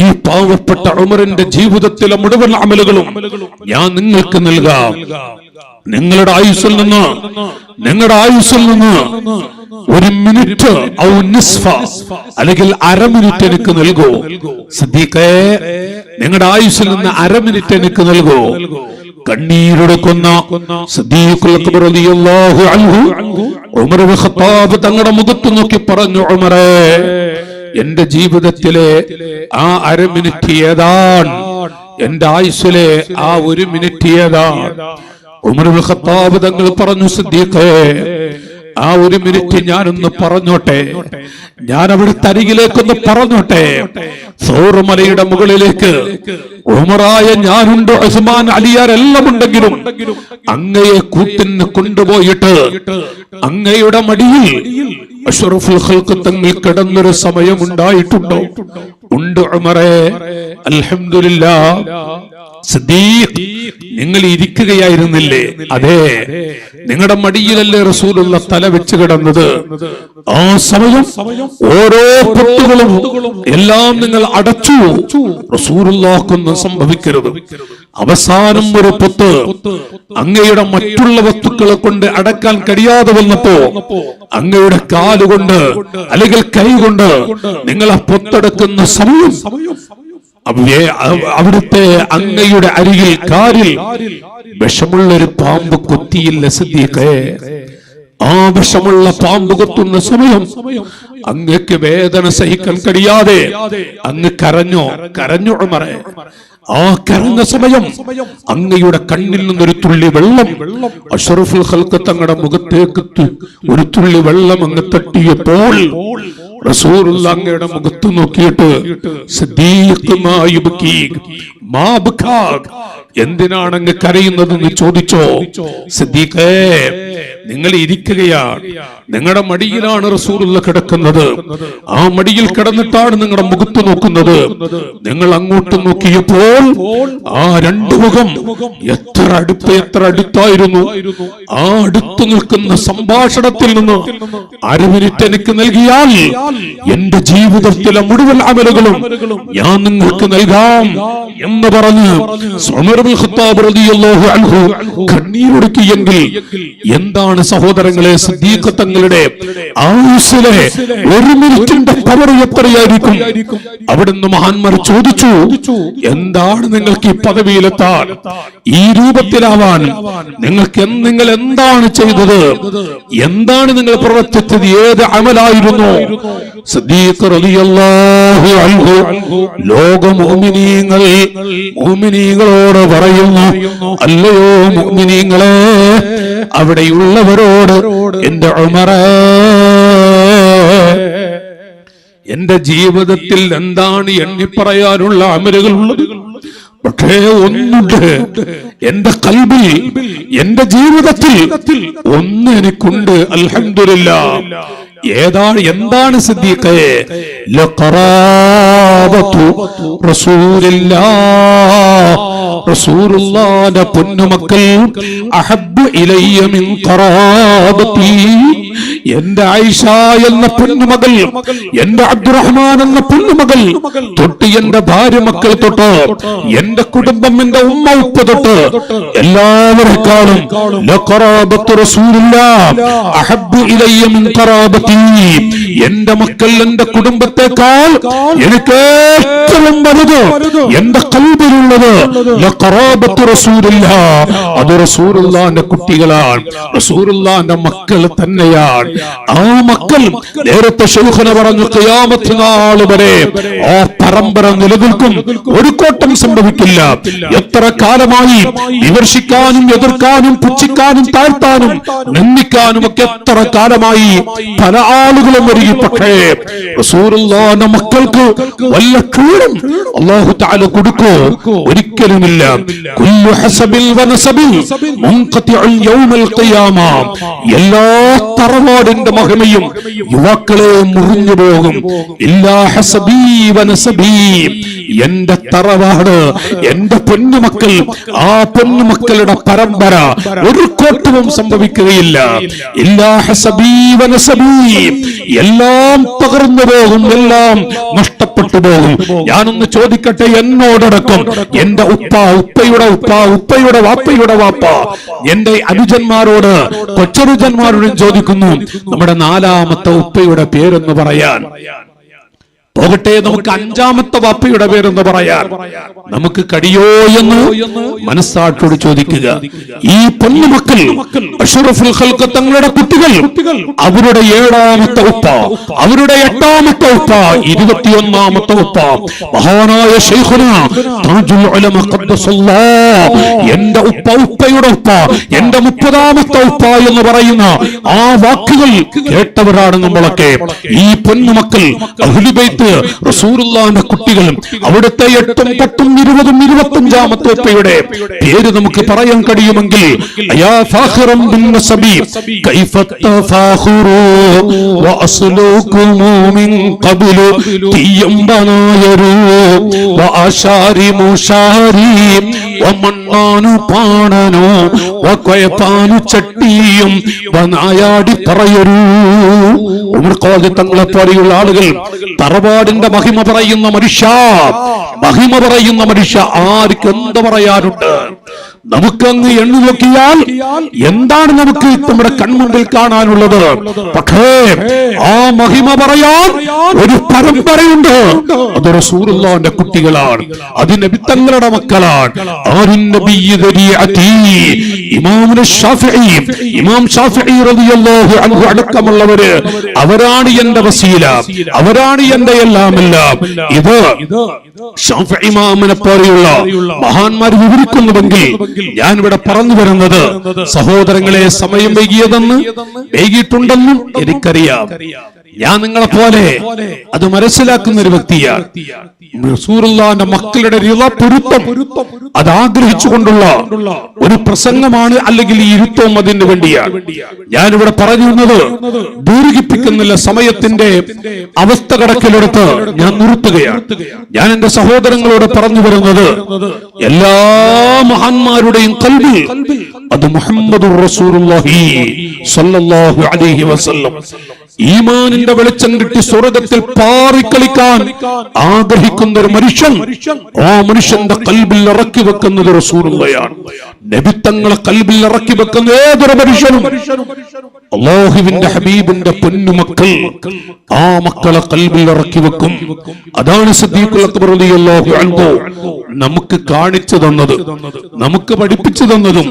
ഈ പാവപ്പെട്ട ഉമറിന്റെ ജീവിതത്തിലെ മുഴുവൻ അമലുകളും ഞാൻ നിങ്ങൾക്ക് നൽകാം. നിങ്ങളുടെ ആയുസ്സിൽ നിന്ന് 1 മിനിറ്റ് അല്ലെങ്കിൽ 1/2 മിനിറ്റ് എനിക്ക് നൽകൂ. സിദ്ദീഖേ, നിങ്ങളുടെ ആയുസ്സിൽ നിന്ന് 1/2 മിനിറ്റ് എനിക്ക് നൽകൂ. കണ്ണീരൊടുക്കുന്ന സിദ്ദീഖുൽ അക്ബർ റളിയല്ലാഹു അൻഹു ഉമർ ഇബ്നുൽ ഖത്താബ് തങ്ങളുടെ മുഖത്ത് നോക്കി പറഞ്ഞു, ഉമറേ, എന്റെ ജീവിതത്തിലെ ആ 1/2 മിനിറ്റ് ഏതാണ്? എന്റെ ആയുസ്സിലെ ആ 1 മിനിറ്റ് ഏതാണ്? ഉമർ ഇബ്നുൽ ഖത്താബ് തങ്ങൾ പറഞ്ഞു, സിദ്ദീഖേ, ആ 1 മിനിറ്റ് ഞാനൊന്ന് പറഞ്ഞോട്ടെ, ഞാൻ അവിടുത്തെ അരികിലേക്കൊന്ന് പറഞ്ഞോട്ടെ. സൗറുമലയുടെ മുകളിലേക്ക് ഉമറായ ഞാനുണ്ട്, ഉസ്മാൻ, അലിയാർ എല്ലാം ഉണ്ടെങ്കിലും അങ്ങയെ കൂട്ടിന് കൊണ്ടുപോയിട്ട് അങ്ങയുടെ മടിയിൽ അഷ്റഫുൽ ഖൽഖ് തങ്ങൾ കിടന്നൊരു സമയമുണ്ടായിട്ടുണ്ടോ? ഉണ്ട് ഉമറേ. അൽഹംദുലില്ലാഹ്. സിദ്ദീഖ്, നിങ്ങൾ ഇരിക്കുകയായിരുന്നില്ലേ? അതെ, നിങ്ങളുടെ മടിയിലല്ലേ റസൂലുള്ള തല വെച്ച് കിടന്നത്? ആ സമയം ഓരോ പൊട്ടുകളും എല്ലാം നിങ്ങൾ അടച്ചു. റസൂലുള്ളാഹിക്കൊന്നും സംഭവിക്കരുത്. അവസാനം ഒരു പൊത്ത് അങ്ങയുടെ മറ്റുള്ള വസ്തുക്കളെ കൊണ്ട് അടക്കാൻ കഴിയാതെ വന്നപ്പോ അങ്ങയുടെ കാലുകൊണ്ട് അല്ലെങ്കിൽ കൈ കൊണ്ട് നിങ്ങൾ ആ പൊത്തടക്കുന്ന സമയം അവിടുത്തെ അങ്ങയുടെ അരികിൽ കാലിൽ വിഷമുള്ളൊരു പാമ്പ് കൊത്തിയില്ല സിദ്ദീഖേ. ആ വിഷമുള്ള പാമ്പ് കൊത്തുന്ന സമയം അങ്ങക്ക് വേദന സഹിക്കാൻ കഴിയാതെ അങ്ങ് കരഞ്ഞു ഉമറേ. ആ കരഞ്ഞ സമയം അങ്ങയുടെ കണ്ണിൽ നിന്നൊരു തുള്ളി വെള്ളം അഷ്റഫുൽ ഖൽഖ് തങ്ങളുടെ മുഖത്തേക്ക് ഒരു തുള്ളി വെള്ളം അങ്ങ് തട്ടിയപ്പോൾ റസൂലുള്ളാഹി അങ്ങയുടെ മുഖത്ത് നോക്കിയിട്ട് സിദ്ദീഖ് മാ യുബ്കീക് മാ ബകാക്, എന്തിനാണ് അങ്ങ് കരയുന്നതെന്ന് ചോദിച്ചോ. സിദ്ദീഖേ, നിങ്ങൾ ഇരിക്കുകയാണ്, നിങ്ങളുടെ മടിയിലാണ് റസൂലുള്ളാഹി കിടക്കുന്നത്, ആ മടിയിൽ കിടന്നിട്ടാണ് നിങ്ങളുടെ മുഖത്ത് നോക്കുന്നത്. നിങ്ങൾ അങ്ങോട്ട് നോക്കിയപ്പോൾ ആ രണ്ട് മുഖം എത്ര അടുത്തായിരുന്നു. ആ അടുത്തു നിൽക്കുന്ന സംഭാഷണത്തിൽ നിന്ന് 1 മിനിറ്റ് എനിക്ക് നൽകിയാൽ എന്റെ ജീവിതത്തിലെ മുഴുവൻ അമലുകളും ഞാൻ നിങ്ങൾക്ക് നൽകാം എന്ന് പറഞ്ഞ് ഉമർ ഇബ്നുൽ ഖത്താബ് റളിയല്ലാഹു അൻഹു കണ്ണീരൊഴുക്കിയെങ്കിൽ എന്താണ് സഹോദരങ്ങളെ സിദ്ദീഖ് തങ്ങളുടെ ആയുസ്സിലെ 1 മിനിറ്റിന്റെ പവർ എത്രയായിരിക്കും? അവിടുന്ന് മഹാന്മാർ ചോദിച്ചു, എന്താണ് നിങ്ങൾക്ക് ഈ പദവിയിലെത്താൻ, ഈ രൂപത്തിലാവാൻ നിങ്ങൾ എന്താണ് ചെയ്തത്, എന്താണ് നിങ്ങൾ പ്രവർത്തിച്ചത്, ഏത് അമലായിരുന്നു? സിദ്ദീഖ് റളിയല്ലാഹു അൻഹു ലോക മുഅ്മിനീങ്ങളോട് പറയുന്നു, അല്ലയോ മുഅ്മിനീങ്ങളെ, അവിടെയുള്ളവരോട് എന്റെ ഉമറേ, എന്റെ ജീവിതത്തിൽ എന്താണ് എണ്ണിപ്പറയാനുള്ള അമലുകൾ ഉള്ളത്? പക്ഷേ ഒന്നുണ്ട്, എന്റെ ഖൽബിൽ, എന്റെ ജീവിതത്തിൽ ഒന്ന് എനിക്കുണ്ട്. അൽഹംദുലില്ലാഹ്. എന്താണ് സിദ്ദീഖേ? ലഖറാബത്തു റസൂലില്ലാഹ്, റസൂലുള്ളാഹിന്റെ പൊന്നുമക്കൾ അഹബ്ബു ഇലയ്യ മിൻ ഖറാബത്തി, എന്റെ ആയിഷ എന്ന പൊന്നുമകൾ, എന്റെ അബ്ദുറഹ്മാൻ എന്ന പൊന്നുമകൾ തൊട്ട്, എന്റെ ഭാര്യ മക്കൾ തൊട്ട്, എന്റെ കുടുംബം, എന്റെ ഉമ്മ ഉപ്പ തൊട്ട്, എല്ലാവരെക്കാളും ലഖറാബത്തു റസൂലില്ലാഹ് അഹബ്ബു ഇലയ്യ മിൻ ഖറാബത്തി, എന്റെ മക്കൾ, എന്റെ കുടുംബത്തെക്കാൾ എനിക്ക് ഏറ്റവും വലുത് എന്റെ ഖൽബിലുള്ളത് ലഖറാബത്തു റസൂലില്ലാഹ്, അത് റസൂലുള്ളാഹിന്റെ കുട്ടികളാണ്, റസൂലുള്ളാഹിന്റെ മക്കൾ തന്നെയാണ്. ആ മക്കൾ നേരത്തെ ശൈഖുന പറഞ്ഞു, ഖിയാമത്ത് നാൾ വരെ ആ പരമ്പര നിലനിൽക്കും, ഒരു കോട്ടം സംഭവിക്കില്ല. എത്ര കാലമായി വിമർശിക്കാനും എതിർക്കാനും പുച്ഛിക്കാനും താഴ്ത്താനും നിന്ദിക്കാനും ഒക്കെ എത്ര കാലമായി പല ആളുകളും വരിക. പക്ഷേ റസൂലുള്ളാഹിന്റെ മക്കൾക്ക് വല്ല കീഴും അല്ലാഹു തആല കൊടുക്കോ? ഒരിക്കലുമില്ല. കുല്ലു ഹസബിൽ വനസബിൽ മുൻഖതിഉൽ യൗമൽ ഖിയാമ, എല്ലാ തറവാടിന്റെ മഹിമയും യുവാക്കളെ മുറിഞ്ഞു പോകും. ഇല്ലാ ഹസബി വനസബി, എന്റെ തറവാട്, എന്റെ പൊന്നുമക്കൾ, ആ പൊന്നുമക്കളുടെ പരമ്പര ഒരു കോട്ടവും സംഭവിക്കുകയില്ല. ഇല്ലാ ഹസബി വനസബി, എല്ലാം തകർന്നു പോകും, എല്ലാം നഷ്ടപ്പെട്ടു പോകും. ഞാനൊന്ന് ചോദിക്കട്ടെ, എന്നോടടക്കം എന്റെ ഉപ്പ, ഉപ്പയുടെ ഉപ്പ, ഉപ്പയുടെ വാപ്പയുടെ വാപ്പ, എന്റെ അനുജന്മാരോട്, കൊച്ചനുജന്മാരോടും ചോദിക്കുന്നു, നമ്മുടെ 4ാമത്തെ ഉപ്പയുടെ പേരെന്ന് പറയാൻ. പോകട്ടെ, നമുക്ക് 5ാമത്തെ വാപ്പയുടെ പേരെന്ന് പറയാൻ നമുക്ക് കഴിയോ എന്ന് മനസ്സാക്ഷോട് ചോദിക്കുക. ഈ പൊന്നുമക്കൾ, അഷ്റഫുൽ ഖൽഖ് തങ്ങളുടെ കുട്ടികൾ, അവരുടെ 7ാമത്തെ ഉപ്പ, അവരുടെ 8ാമത്തെ ഉപ്പ, 21ാമത്തെ ഉപ്പ, മഹാനായ ശൈഖുന താജുൽ ഉലമ ഖദ്ദസല്ലാഹ്, എന്റെ ഉപ്പ, ഉപ്പയുടെ ഉപ്പ, എന്റെ 30ാമത്തെ ഉപ്പ എന്ന് പറയുന്ന ആ വാക്കുകൾ കേട്ടവരാണ് നമ്മളൊക്കെ. ഈ പൊന്നുമക്കൾ അഹ്ലു ബൈത്ത് റസൂലുള്ളാഹിന്റെ കുട്ടികളും അവിടുത്തെ 8ഉം 10ഉം 20ഉം 25ാമത്തെ ഉപ്പയുടെ പേര് നമുക്ക് പറയാൻ കഴിയുമെങ്കിൽ, യാ ഫാഖിറൻ ബിൻ നസബി കൈഫ തഫാഖുറു വഅസ്ലുകും മിൻ ഖബ്ലു തിയംബനായരു വഅശാരി മുശാരി വമണ്ണാനു പാണനോ വകയപാനു ചട്ടിയും വനായാടി പറയരു. ഉമർ ഖാദി തങ്ങളെ പോലെയുള്ള ആളുകൾ തറവാടിന്റെ മഹിമ പറയുന്ന മനുഷ്യ, മഹിമ പറയുന്ന മനുഷ്യ, ആർക്ക് എന്ത് പറയാറുണ്ട്? നമുക്കങ്ങ് എണ്ണി നോക്കിയാൽ എന്താണ് നമുക്ക് നമ്മുടെ കൺമുമ്പിൽ കാണാനുള്ളത്? പക്ഷേ ആ മഹിമ പറയാൻ ഒരു പരമ്പരയുണ്ട്. അത് റസൂലുള്ളാഹിന്റെ കുട്ടികളാണ്, അത് നബി തങ്ങളുടെ മക്കളാണ്. ഇമാം ശാഫിഈ റളിയല്ലാഹു അൻഹു അടക്കമുള്ളവര്, അവരാണ് എന്റെ വസീല, അവരാണ് എന്റെ എല്ലാമെല്ലാം. ഇത് ശാഫിഈ ഇമാമിനെ പോലെയുള്ള മഹാന്മാർ വിവരിക്കുന്നുവെങ്കിൽ ഞാൻ ഇവിടെ പറഞ്ഞു വരുന്നത്, സഹോദരങ്ങളെ, സമയം വൈകിയിട്ടുണ്ടെന്നും എനിക്കറിയാം. ഞാൻ നിങ്ങളെ പോലെ അത് മനസ്സിലാക്കുന്ന ഒരു വ്യക്തിയാണ്. റസൂലുള്ളാഹിന്റെ മക്കളുടെ പൊരുത്തം അത് ആഗ്രഹിച്ചുകൊണ്ടുള്ള ഒരു പ്രസംഗമാണ്, അല്ലെങ്കിൽ ഈ ഇരുത്തവും അതിന് വേണ്ടിയാണ് ഞാനിവിടെ പറഞ്ഞിരുന്നത്. ദീർഘിപ്പിക്കുന്നില്ല, സമയത്തിന്റെ അവസ്ഥ കടക്കിലെടുത്ത് ഞാൻ നിർത്തുകയാണ്. ഞാൻ എന്റെ സഹോദരങ്ങളോട് പറഞ്ഞു വരുന്നത്, എല്ലാ മഹാന്മാരുടെയും ഖൽബിൽ അത് മുഹമ്മദുർ റസൂലുള്ളാഹി സ്വല്ലല്ലാഹു അലൈഹി വസല്ലം ഈമാനിന്റെ വെളിച്ചം കിട്ടി സ്വർഗ്ഗത്തിൽ പാറിക്കളിക്കാൻ ആഗ്രഹിക്കുന്ന ഒരു മനുഷ്യൻ, ആ മനുഷ്യന്റെ ഖൽബിൽ ഇറക്കി വെക്കുന്നത് റസൂലുള്ളാഹിയാണ്. നബി തങ്ങളെ ഖൽബിൽ ഇറക്കി വെക്കുന്ന ഏതൊരു മനുഷ്യനും അല്ലാഹുവിന്റെ ഹബീബിന്റെ പൊന്നുമക്കൾ ആ മക്കളെ ഖൽബിൽ ഇറക്കി വെക്കും. അതാണ് സിദ്ദീഖുൽ അക്ബർ റളിയല്ലാഹു അൻഹു നമുക്ക് കാണിച്ചു തന്നത്, നമുക്ക് പഠിപ്പിച്ചു തന്നതും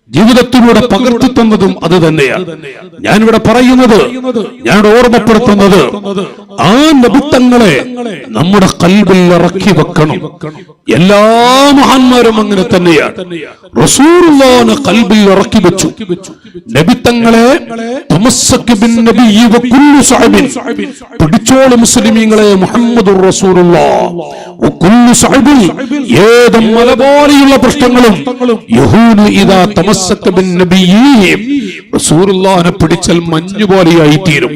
ജീവിതത്തിലൂടെ പകർത്തി തന്നതും അത് തന്നെയാണ്. ഞാനിവിടെ പറയുന്നത്, ഞാനിവിടെ ഓർമ്മപ്പെടുത്തുന്നത്, ആ നബിത്തങ്ങളെ നമ്മുടെ ഖൽബിൽ ഇറക്കി വെക്കണം. എല്ലാ മഹാന്മാരും അങ്ങനെ തന്നെയാണ്. റസൂലുള്ളാഹിനെ ഖൽബിൽ ഇറക്കി വെച്ചു. നബിത്തങ്ങളെ പിടിച്ചോളൂ മുസ്ലിമീങ്ങളെ, മുഹമ്മദുർ റസൂലുള്ളാഹ്. ഏത് മല പോലെയുള്ള പ്രശ്നങ്ങളും റസൂലുള്ളാഹിനെ പിടിച്ചാൽ മഞ്ഞു പോലെയായി തീരും.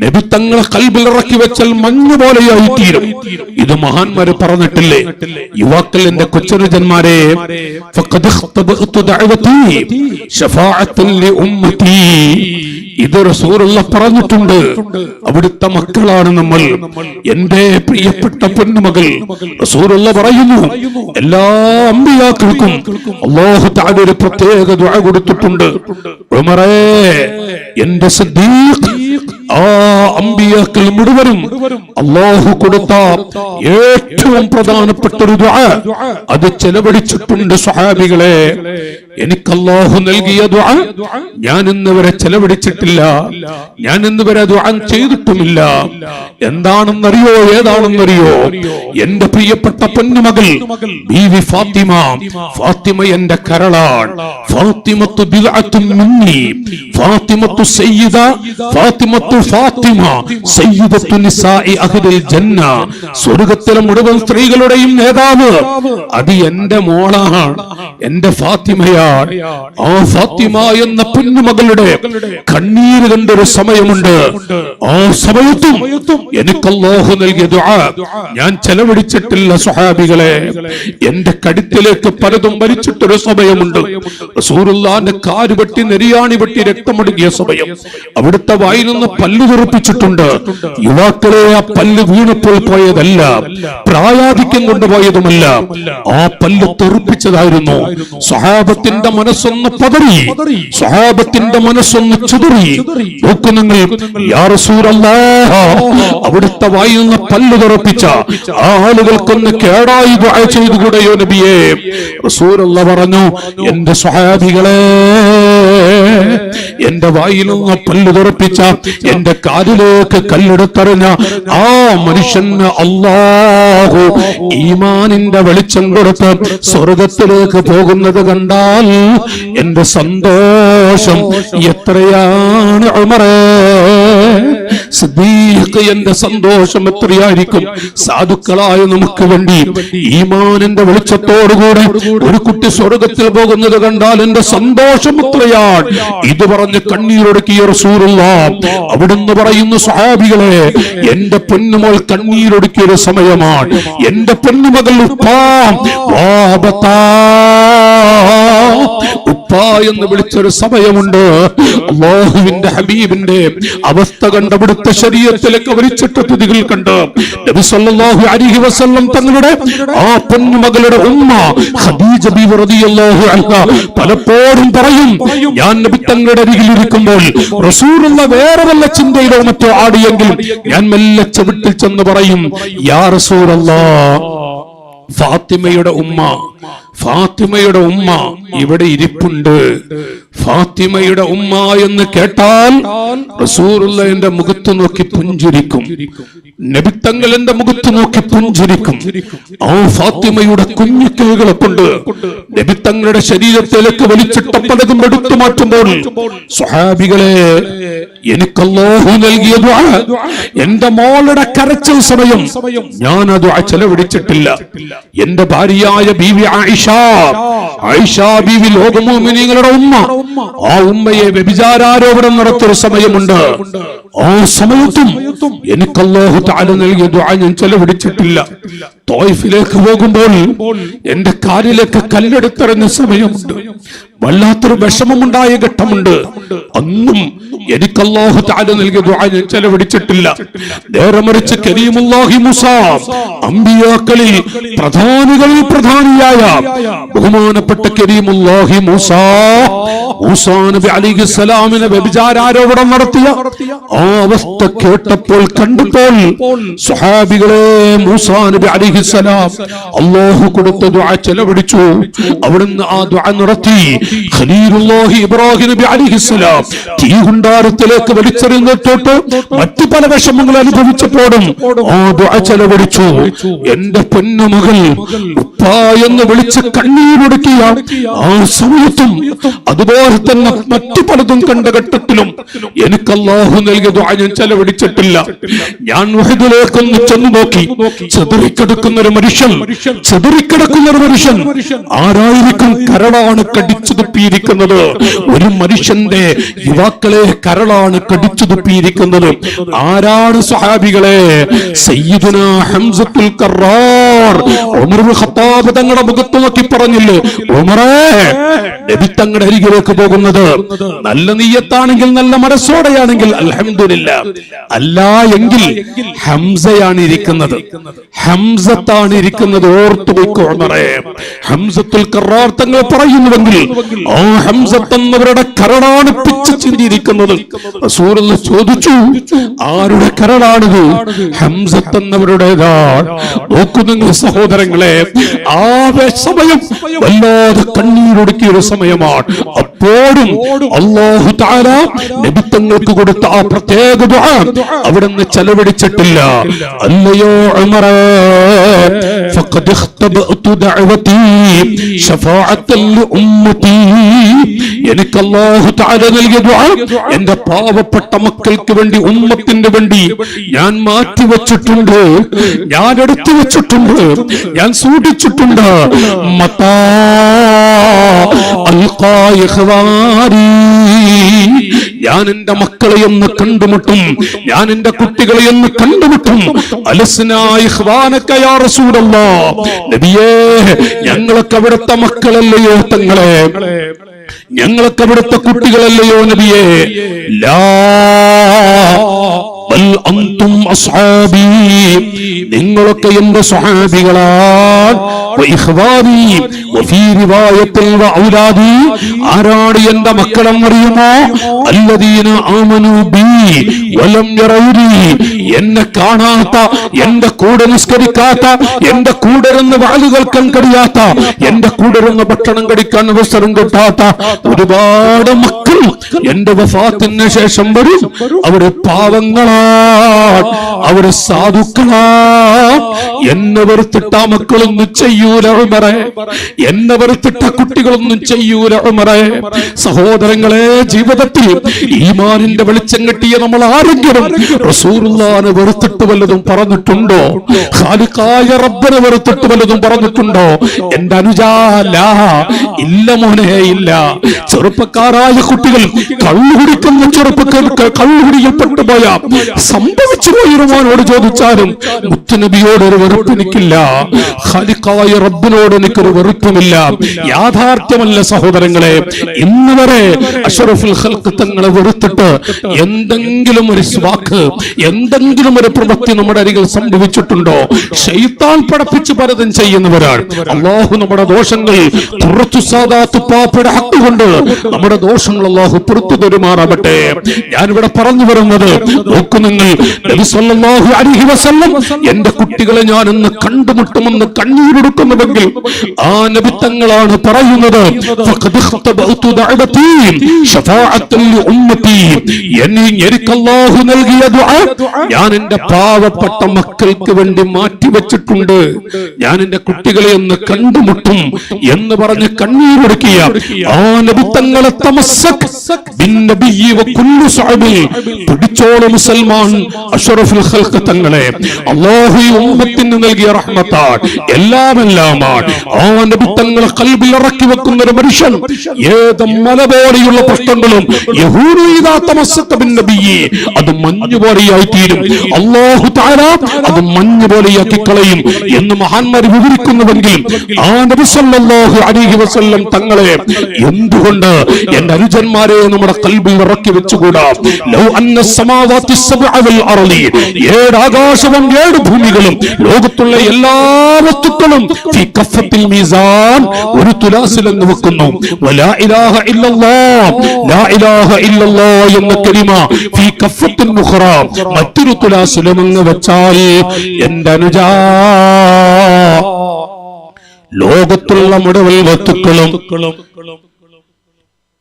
നബി തങ്ങളെ ഖൽബിൽ ഇറക്കി വെച്ചാൽ മഞ്ഞു പോലെയായി തീരും. ഇത് മഹാന്മാര് പറഞ്ഞിട്ടില്ലേ? യുവാക്കൾ, എന്റെ കൊച്ചനുജന്മാരെ, ഇത് റസൂലുള്ളാഹി പറഞ്ഞിട്ടുണ്ട്. അവിടുത്തെ മക്കളാണ് നമ്മൾ, എന്റെ പ്രിയപ്പെട്ട പൊന്നുമകൾ. റസൂലുള്ളാഹി പറയുന്നു, എല്ലാ അമ്പിയാക്കൾക്കും അല്ലാഹു തആല ഒരു പ്രത്യേക ദുആ കൊടുത്തിട്ടുണ്ട്. ഉമറേ, എന്റെ സിദ്ദീഖ്, ആ അമ്പിയാക്കൾ മുഴുവനും അല്ലാഹു കൊടുത്ത ഏറ്റവും പ്രധാനപ്പെട്ട ഒരു ദുആ അത് ചെലവഴിച്ചിട്ടുണ്ട്. സ്വഹാബികളെ, എനിക്ക് അല്ലാഹു നൽകിയ ദുആ ഞാൻ ഇന്ന് വരെ ചെലവഴിച്ചിട്ടില്ല, ഞാൻ ഇന്ന് വരെ ദുആ ചെയ്തിട്ടുമില്ല. എന്താണെന്നറിയോ, ഏതാണെന്നറിയോ? എന്റെ പ്രിയപ്പെട്ട പൊന്നുമകൾ ബീവി ഫാത്തിമ. ഫാത്തിമ എന്റെ കരളാണ്. ഫാത്തിമത്തു ബിദ്അത്തുൻ മിന്നി, ഫാത്തിമത്തു സയ്യിദ, ഫാത്തിമത്തു ഫാത്തിമ സയ്യിദത്തു നിസാഇ അഹ്ലിൽ ജന്ന. സ്വർഗ്ഗത്തിലെ മുഴുവൻ സ്ത്രീകളുടെയും നേതാവ് അത് എന്റെ മോളാണ്, എന്റെ ഫാത്തിമയാണ്. ആ ഫാത്തിമ എന്ന പൊന്നുമകളുടെ കണ്ണീര് കണ്ടൊരു സമയമുണ്ട്. ആ സമയത്തും എനിക്ക് അല്ലാഹു നൽകിയ ദുആ ഞാൻ ചെലവഴിച്ചിട്ടില്ല. സ്വഹാബികളെ, എന്റെ കഴുത്തിലേക്ക് പലതും വലിച്ചിട്ടൊരു സമയമുണ്ട്. റസൂലുള്ളാഹിന്റെ കാല് വെട്ടി, നെരിയാണി വെട്ടി രക്തമൊഴുകിയ സമയം. അവിടുത്തെ വായിൽ നിന്ന് പല്ല് തെറിപ്പിച്ചിട്ടുണ്ട്. യുവാക്കളെ, ആ പല്ല് വീണപ്പോൾ പോയതല്ല, പ്രായാധിക്യം കൊണ്ടുപോയതുമല്ല, ആ പല്ല് തെറിപ്പിച്ചതായിരുന്നു. സ്വഹാബത്തിന്റെ മനസ്സൊന്ന് പതറി, സ്വഹാബത്തിന്റെ മനസ്സൊന്ന് ചിതറി. നോക്കൂ നിങ്ങൾ, യാ റസൂലല്ലാഹ്, അവിടുത്തെ വായിൽ നിന്ന് പല്ല് തെറിപ്പിച്ച ആ ആളുകൾക്കൊന്ന് കേടായി ദുആ ചെയ്തുകൂടെയോ നബിയേ? റസൂലുള്ളാഹി പറഞ്ഞു, എന്റെ സ്വഹാബികളെ, എന്റെ വായിൽ നിന്ന് പല്ല് തെറിപ്പിച്ച, എന്റെ കാലിലേക്ക് കല്ലെടുത്തെറിഞ്ഞ ആ മനുഷ്യന് അല്ലാഹു ഈമാനിന്റെ വെളിച്ചം കൊടുത്ത് സ്വർഗത്തിലേക്ക് പോകുന്നത് കണ്ടാൽ എന്റെ സന്തോഷം എത്രയാണ് ഉമറേ. സിദ്ദീഖ്, എന്റെ സന്തോഷം എത്രയായിരിക്കും? സാധുക്കളായ നമുക്ക് വേണ്ടി ഈമാനിന്റെ വെളിച്ചത്തോടുകൂടെ ഒരു കുട്ടി സ്വർഗത്തിൽ പോകുന്നത് കണ്ടാൽ എന്റെ സന്തോഷം എത്രയാണ്? ഇത് പറഞ്ഞ് കണ്ണീരൊടുക്കിയ റസൂലുള്ളാഹി അവിടുന്ന് പറയുന്നു, സ്വഹാബികളെ, എന്റെ പൊന്നുമോൾ കണ്ണീരൊടുക്കിയ ഒരു സമയമാണ്. എന്റെ പൊന്നുമകൾ ഉപ്പാ എന്ന് വിളിച്ചൊരു സമയമുണ്ട്. അല്ലാഹുവിന്റെ ഹബീബിന്റെ അവസ്ഥ കണ്ട് അവിടുത്തെ ശരീരത്തിലേക്ക് വലിച്ചിട്ട തുതികൾ കണ്ട് നബി സല്ലല്ലാഹു അലൈഹി വസല്ലം തങ്ങളുടെ ആ പൊന്നുമകളുടെ ഉമ്മ ഖദീജ ബീവി റളിയല്ലാഹു അൻഹാ പലപ്പോഴും പറയും, ഞാൻ നബി തങ്ങളുടെ അരികിലിരിക്കുമ്പോൾ റസൂലുള്ളാഹി വേറെ വല്ല ചിന്തയിലോ മറ്റോ ആടിയെങ്കിൽ ഞാൻ മെല്ലെ ചവിട്ടിൽ ചെന്ന് പറയും, യാ റസൂലല്ലാഹ്, ഫാത്തിമയുടെ ഉമ്മ ഫാത്തിമയുടെ ഉമ്മ ഇവിടെ ഇരിപ്പുണ്ട്. ഫാത്തിമയുടെ ഉമ്മ എന്ന് കേട്ടാൽ റസൂലുള്ളാഹിന്റെ മുഖത്ത് നോക്കി പുഞ്ചിരിക്കും, നബിത്തങ്ങൾ എന്റെ മുഖത്ത് നോക്കി പുഞ്ചിരിക്കും. ആ ഫാത്തിമയുടെ കുഞ്ഞിക്കൈകളെ കൊണ്ട് നബിത്തങ്ങളുടെ ശരീരത്തിലേക്ക് വലിച്ചിട്ട പലതും എടുത്തു മാറ്റുമ്പോൾ സ്വഹാബികളെ, എനിക്ക് അല്ലാഹു നൽകിയ ദുആ, എന്റെ മോളുടെ കരച്ചിൽ സമയം ഞാൻ ആ ദുആ ചെലവഴിച്ചിട്ടില്ല. എന്റെ ഭാര്യയായ ബീവി ആയിഷ ബീവി ലോകമുഅ്മിനീങ്ങളുടെ ഉമ്മ, ആ ഉമ്മയെ വ്യഭിചാരാരോപണം നടത്തിയ സമയമുണ്ട്. ആ സമയത്തും എനിക്ക് അല്ലാഹു തആല നൽകിയ ദുആ ഞാൻ ചെലവഴിച്ചിട്ടില്ല. ത്വായിഫിലേക്ക് പോകുമ്പോൾ എന്റെ കാലിലേക്ക് കല്ലെടുത്തെറിഞ്ഞ സമയമുണ്ട്. വല്ലാത്തൊരു വിഷമമുണ്ടായ ഘട്ടമുണ്ട്. അന്നും എനിക്ക് അല്ലാഹു തആല നൽകിയ ദുആ ഞാൻ ചെലവഴിച്ചിട്ടില്ല. നേരെ മറിച്ച് കരീമുല്ലാഹി മൂസ, അമ്പിയാക്കളിൽ പ്രധാനിയായ ബഹുമാനപ്പെട്ട കരീമുല്ലാഹി മൂസാ നബി അലൈഹിസ്സലാമിനെ വ്യഭിചാരാരോപണം നടത്തിയ ആ അവസ്ഥ കേട്ടപ്പോൾ കണ്ടപ്പോൾ സ്വഹാബികളെ, മൂസാ നബി അലൈഹിസ്സലാം അല്ലാഹു കൊടുത്ത ദുആ ചെലവഴിച്ചു. അവിടുന്ന് ആ ദുആ നടത്തി. ഖലീലുല്ലാഹി ഇബ്രാഹിം നബി അലൈഹിസ്സലാം തീകുണ്ടാരത്തിലേക്ക് വലിച്ചെറിഞ്ഞിട്ട് മറ്റു പല വിഷമങ്ങൾ അനുഭവിച്ചപ്പോഴും ആ ദുആ ചെലവഴിച്ചു. എന്റെ പൊന്നുമകൾ ഉപ്പാ എന്ന് വിളിച്ച് കണ്ണീരൊടുക്കിയ ആ സമയത്തും അതുപോലെ തന്നെ മറ്റു പലതും കണ്ട ഘട്ടത്തിലും എനിക്ക് അല്ലാഹു നൽകിയ ദുആ ഞാൻ ചെലവഴിച്ചിട്ടില്ല. ഞാൻ വഹദിലേക്കൊന്ന് ചെന്ന് നോക്കി. ചെതറിക്കിടക്കുന്ന ഒരു മനുഷ്യൻ ആരായിരിക്കും? കരളാണ് കടിച്ചു തുപ്പിയിരിക്കുന്നത്. ഒരു മനുഷ്യന്റെ യുവാക്കളെ കരളാണ് കടിച്ചു തുപ്പിയിരിക്കുന്നത്. ആരാണ് സ്വഹാബികളെ? സയ്യിദുനാ ഹംസത്തുൽ കറാർ. ഉമർ ഇബ്നു ഖത്താബ് തങ്ങളുടെ മുഖത്ത് നോക്കി പറഞ്ഞില്ലേ, ഉമറേ, നബി തങ്ങളുടെ അരികിലേക്ക് പോകുന്നത് നല്ല നിയ്യത്താണെങ്കിൽ, നല്ല മനസ്സോടെയാണെങ്കിൽ അൽഹംദുലില്ലാ. അല്ല എങ്കിൽ ഹംസയാണ് ഇരിക്കുന്നത്, ഹംസത്താണ് ഇരിക്കുന്നത്. ഓർത്തുവെക്കോ ഉമറേ. ഹംസത്തുൽ കറാർ തങ്ങൾ പറയുന്നുവെങ്കിൽ ആ ഹംസത്ത് എന്നവരുടെ കരളാണ് പിച്ച് ചിന്തിയിരിക്കുന്നത്. റസൂലുള്ളാഹി ചോദിച്ചു, ആരുടെ കരളാണിത്? ഹംസത്ത് എന്നവരുടേതാണ്. നോക്കൂ നിങ്ങൾ സഹോദരങ്ങളെ, ആ സമയം വല്ലാതെ കണ്ണീരൊടുക്കിയ ഒരു സമയമാണ്. അപ്പോഴും അല്ലാഹു തആല നബി തങ്ങൾക്ക് കൊടുത്ത ആ പ്രത്യേക ദുആ അവിടുന്ന് ചെലവഴിച്ചിട്ടില്ല. അല്ലയോ ഉമറേ, ഫഖദ് ഇഖ്തബഅതു ദഅവതി ശഫാഅത്തൻ ലിഉമ്മതി. എനിക്ക് അല്ലാഹു തആല നൽകിയ ദുആ എന്റെ പാവപ്പെട്ട മക്കൾക്ക് വേണ്ടി, ഉമ്മത്തിന് വേണ്ടി ഞാൻ മാറ്റിവെച്ചിട്ടുണ്ട്, ഞാൻ എടുത്തു വെച്ചിട്ടുണ്ട്, ഞാൻ സൂക്ഷിച്ചിട്ടുണ്ട്. മതാ അൽഖാ ഇഖ്വാനി, ഞാൻ എന്റെ മക്കളെ ഒന്ന് കണ്ടുമുട്ടും, ഞാൻ എന്റെ കുട്ടികളെ ഒന്ന് കണ്ടുമുട്ടും. അലസ്നാ ഇഖ്വാനക യാ റസൂലല്ലാഹ്. നബിയേ, ഞങ്ങളൊക്കെ അവിടുത്തെ മക്കളല്ലയോ തങ്ങളെ? ഞങ്ങളൊക്കെ അവിടുത്തെ കുട്ടികളല്ലയോ നബിയേ? ലാ ബൽ അൻതും അസ്ഹാബി, നിങ്ങളൊക്കെ എന്റെ സ്വഹാബികളാണ്. വഇഖ്വാനി വഫീ റിവായത്തിൽ വഔലാദി, ആരാണ് എന്റെ മക്കളെന്നറിയുമോ? അല്ലദീന ആമനൂ ബി വലം യറൗനി, എന്നെ കാണാത്ത, എന്റെ കൂടെ നിസ്കരിക്കാത്ത, എന്റെ കൂടെ ഇരുന്ന് വാല് കേൾക്കാൻ കഴിയാത്ത, എന്റെ കൂടെ ഇരുന്ന് ഭക്ഷണം കഴിക്കാൻ അവസരം കിട്ടാത്ത ഒരുപാട് മക്കൾ എന്റെ വഫാത്തിന് ശേഷം വരും. അവര് പാവങ്ങളാണ്, അവര് സാധുക്കളാണ്. എന്നെ വെറുത്തിട്ട മക്കളൊന്നും ചെയ്യൂല ഉമറേ, എന്നെ വെറുത്തിട്ട കുട്ടികളൊന്നും ചെയ്യൂല ഉമറേ. സഹോദരങ്ങളെ, ജീവിതത്തിൽ ഈമാനിന്റെ വെളിച്ചം കിട്ടിയ നമ്മൾ ആരെങ്കിലും റസൂലുള്ളാഹിനെ വെറുത്തിട്ട് വല്ലതും പറഞ്ഞിട്ടുണ്ടോ? ഖാലിഖായ റബ്ബിനെ വെറുത്തിട്ട് വല്ലതും പറഞ്ഞിട്ടുണ്ടോ? എന്റെ അനുജാല, ഇല്ല മോനെ, ഇല്ല. ചെറുപ്പക്കാരായ കുട്ടികൾ കള്ളുകുടിക്കുന്ന ചെറുപ്പക്കാർക്ക് കള്ളുകുടിയിൽ പെട്ടുപോയ സംഭവിച്ചു പോയിരുമാനോട് ചോദിച്ചാലും മുത്തുനബിയോട് ഒരു വെറുപ്പ് എനിക്കില്ല, ഖാലിഖായ റബ്ബിനോട് എനിക്കൊരു വെറുപ്പുമില്ല. യാഥാർത്ഥ്യമല്ല സഹോദരങ്ങളെ. ഇന്ന് വരെ അഷ്റഫുൽ ഖൽഖ് തങ്ങളെ വെറുത്തിട്ട് എന്തെങ്കിലും ഒരു വാക്ക്, എന്തെങ്കിലും ഒരു പ്രവൃത്തി നമ്മുടെ അരികിൽ സംഭവിച്ചിട്ടുണ്ടോ? ശൈത്താൻ പഠിപ്പിച്ച് പലതും ചെയ്യുന്നവരാണ്. അല്ലാഹു നമ്മുടെ ദോഷങ്ങൾ പുറത്തു സാദാത്ത് പാപ്പയുടെ ഹക്ക് കൊണ്ട് നമ്മുടെ ദോഷങ്ങൾ അല്ലാഹു പുറത്തു തരുമാറാവട്ടെ. ഞാനിവിടെ പറഞ്ഞു വരുന്നത് നോക്കൂ നിങ്ങൾ, നബി സല്ലല്ലാഹു അലൈഹി വസല്ലം എന്റെ കുട്ടികളെ ഞാൻ ഇന്ന് കണ്ടുമുട്ടുമെന്ന് കണ്ണീരൊടുക്കുന്നുവെങ്കിൽ ആ നബി തങ്ങളാണ് പറയുന്നത്, ഫഖദ് ഇഖ്തബഅതു ദഅവതി ശഫാഅത്തൻ ലിഉമ്മതി. എനിക്ക് അല്ലാഹു നൽകിയ ദുആ ഞാൻ എന്റെ പാവപ്പെട്ട മക്കൾക്ക് വേണ്ടി മാറ്റിവെച്ചിട്ടുണ്ട്. ഞാൻ എന്റെ കുട്ടികളെ ഒന്ന് കണ്ടുമുട്ടും എന്ന് പറഞ്ഞ് കണ്ണീരൊടുക്കിയ ആ നബി തങ്ങളെ തമസ്സക് ബിന്നബിയ്യി വകുല്ലു സഅബി, പിടിച്ചോളൂ മുസൽമാൻ അഷ്റഫുൽ ഖൽഖ് തങ്ങളെ. അല്ലാഹു ഈ ഉമ്മത്തിന് നൽകിയ റഹ്മത്താണ്, എല്ലാമെല്ലാമാണ്. ആ നബി തങ്ങളെ ഖൽബിൽ ഇറക്കി വെക്കുന്ന ഒരു മനുഷ്യൻ ഏത് മല പോലെയുള്ള പ്രശ്നങ്ങളും യഹൂദു ഇദാ തമസ്സക ബിന്നബിയ്യി, അത് മഞ്ഞ് പോലെയായി തീരും. അല്ലാഹു തആല അത് മഞ്ഞ് പോലെയാക്കി കളയും എന്ന് മഹാന്മാർ വിവരിക്കുന്നുവെങ്കിൽ ആ നബി സല്ലല്ലാഹു അലൈഹി വസല്ലം തങ്ങളെ എന്തുകൊണ്ട് എന്റെ അനുജന്മാരെ നമ്മുടെ ഖൽബിൽ ഇറക്കി വെച്ചുകൂടാ? ലൗ അന്ന സമാവാതി സബ്അ വൽ അർളി, 7 ആകാശവും 7 ഭൂമികളും ലോകത്തുള്ള എല്ലാ വസ്തുക്കളും ഫീ കഫത്തിൽ മീസാൻ, ഒരു തുലാസിൽ എന്ന് വെക്കുന്നു. വലാ ഇലാഹ ഇല്ലല്ലാഹ്, ലാ ഇലാഹ ഇല്ലല്ലാഹ് എന്ന കലിമ ഫീ കഫത്തിൽ ഉഖറ, മറ്റൊരു തുലാസിലും എന്ന് വെച്ചാൽ എന്റെ അനുജാ ലോകത്തുള്ള മുഴുവൻ വസ്തുക്കളും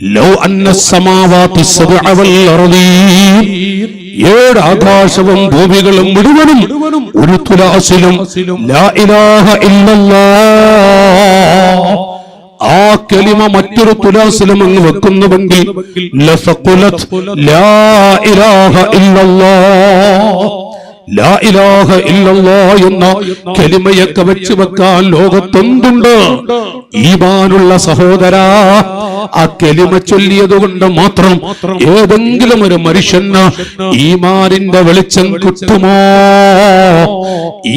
ലൗ അന്ന സമാവാതി സബ്അ വൽ അർളി, 7 ആകാശവും ഭൂമികളും മുഴുവനും ഒരു തുലാസിലും ലാ ഇലാഹ ഇല്ലല്ലാഹ് ആ കലിമ മറ്റൊരു തുലാസിലും അങ്ങ് വെക്കുന്നുവെങ്കിൽ ലഫഖുലത് ലാ ഇലാഹ ഇല്ലല്ലാഹ്, ലാ ഇലാഹ ഇല്ലല്ലാഹ് എന്ന കലിമയൊക്കെ വെച്ച് വെക്കാൻ ലോകത്തെന്തുണ്ട്? ഈമാനുള്ള സഹോദരാ, ആ കലിമ ചൊല്ലിയത് കൊണ്ട് മാത്രം ഏതെങ്കിലും ഒരു മനുഷ്യന് ഈമാനിന്റെ വെളിച്ചം കിട്ടുമോ?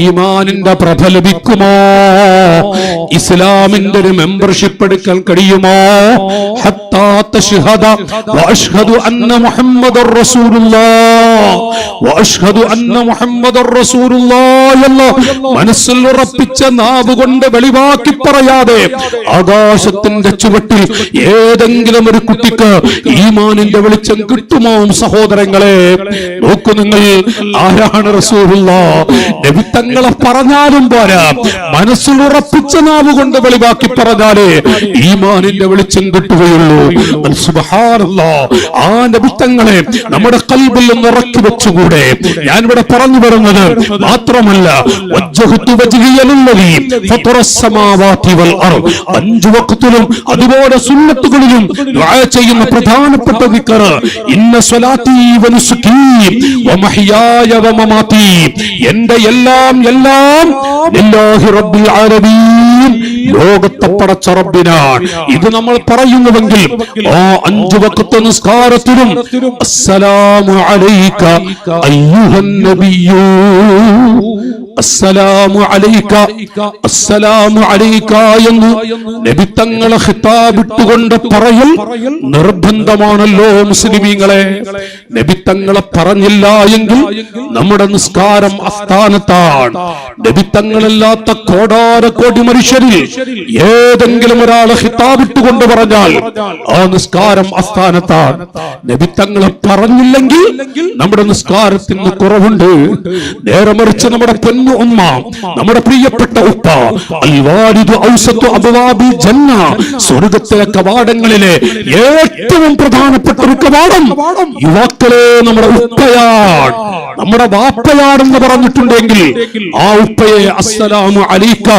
ഈമാനിന്റെ പ്രഭ ലഭിക്കുമോ? ഇസ്ലാമിന്റെ ഒരു മെമ്പർഷിപ്പ് എടുക്കാൻ കഴിയുമോ? ഹത്താ തശ്ഹദ വഅശ്ഹദു അന്ന മുഹമ്മദർ റസൂലുള്ളാഹ് വഅശ്ഹദു അന്ന മുഹമ്മദർ റസൂലുള്ളാഹ് എന്ന് മനസ്സിൽ ഉറപ്പിച്ച നാവ് കൊണ്ട് വെളിവാക്കി പറയാതെ ആകാശത്തിന്റെ ചുവട്ടിൽ ഏതെങ്കിലും ഒരു കുട്ടിക്ക് ഈമാനിന്റെ വെളിച്ചം കിട്ടുമോ? സഹോദരങ്ങളെ നോക്കൂ നിങ്ങൾ, ആരാണ് റസൂലുള്ളാഹ്? നബി തങ്ങളെ പറഞ്ഞാലും പോരാ, മനസ്സിൽ ഉറപ്പിച്ച നാവ് കൊണ്ട് വെളിവാക്കി പറഞ്ഞാലേ ഈമാനിന്റെ വെളിച്ചം കിട്ടുകയുള്ളൂ. സുബ്ഹാനല്ലാഹ്, ആ നബി തങ്ങളെ നമ്മുടെ ഖൽബിൽ നിന്ന് ഇറക്കി വെച്ചുകൂടെ? ഞാനിവിടെ പറഞ്ഞു വരുന്നത് മാത്രമല്ല, വജ്ജഹ്തു വജ്ഹിയ ലില്ലദീ ഫതറസ് സമാവാതി വൽ അർദ്, 5 വഖ്തിലും അതുപോലെ സുന്നത്തുകളിലും ദുആ ചെയ്യുന്ന പ്രധാനപ്പെട്ട ദിക്ർ ഇന്ന സ്വലാത്തി വ നുസ്കി വ മഹ്യായ വ മമാതി, എന്റെ എല്ലാം ലില്ലാഹി റബ്ബിൽ ആലമീൻ, ലോകത്തെ പടച്ച റബ്ബിനാണ്. ഇത് നമ്മൾ പറയുന്നുവെങ്കിൽ ആ 5 വഖ്ത് നിസ്കാരത്തിലും അസ്സലാമു അലൈക അയ്യുഹൻ നബിയ്യു, അസ്സലാമു അലൈക, അസ്സലാമു അലൈക എന്ന് നബി തങ്ങളെ ഖിതാബിട്ടുകൊണ്ട് പറയൽ നിർബന്ധമാണല്ലോ മുസ്ലിമീങ്ങളെ. നബി തങ്ങളെ പറഞ്ഞില്ല എങ്കിൽ നമ്മുടെ നിസ്കാരം അസ്ഥാനത്താണ്. നബി തങ്ങളല്ലാത്ത കോടാനക്കോടി മനുഷ്യരിൽ ഏതെങ്കിലും ഒരാളെ ഖിതാബിട്ടുകൊണ്ട് പറഞ്ഞാൽ ആ നിസ്കാരം അസ്ഥാനത്താണ്. നബി തങ്ങളെ പറഞ്ഞില്ലെങ്കിൽ നമ്മുടെ നിസ്കാരത്തിന് കുറവുണ്ട്. നേരെ മറിച്ച് നമ്മുടെ പൊന്നു ഉമ്മ, നമ്മുടെ പ്രിയപ്പെട്ട ഉപ്പ, അൽവാലിദു ഔസത്തു അബ്വാബിൽ ജന്ന, സ്വർഗ്ഗത്തിലെ കവാടങ്ങളിലെ ഏറ്റവും പ്രധാനപ്പെട്ട ഒരു കവാടം യുവാക്കളെ നമ്മുടെ ഉപ്പയാണ്, നമ്മുടെ വാപ്പയാണെന്ന് പറഞ്ഞിട്ടുണ്ടെങ്കിൽ ആ ഉപ്പയെ അസ്സലാമു അലൈക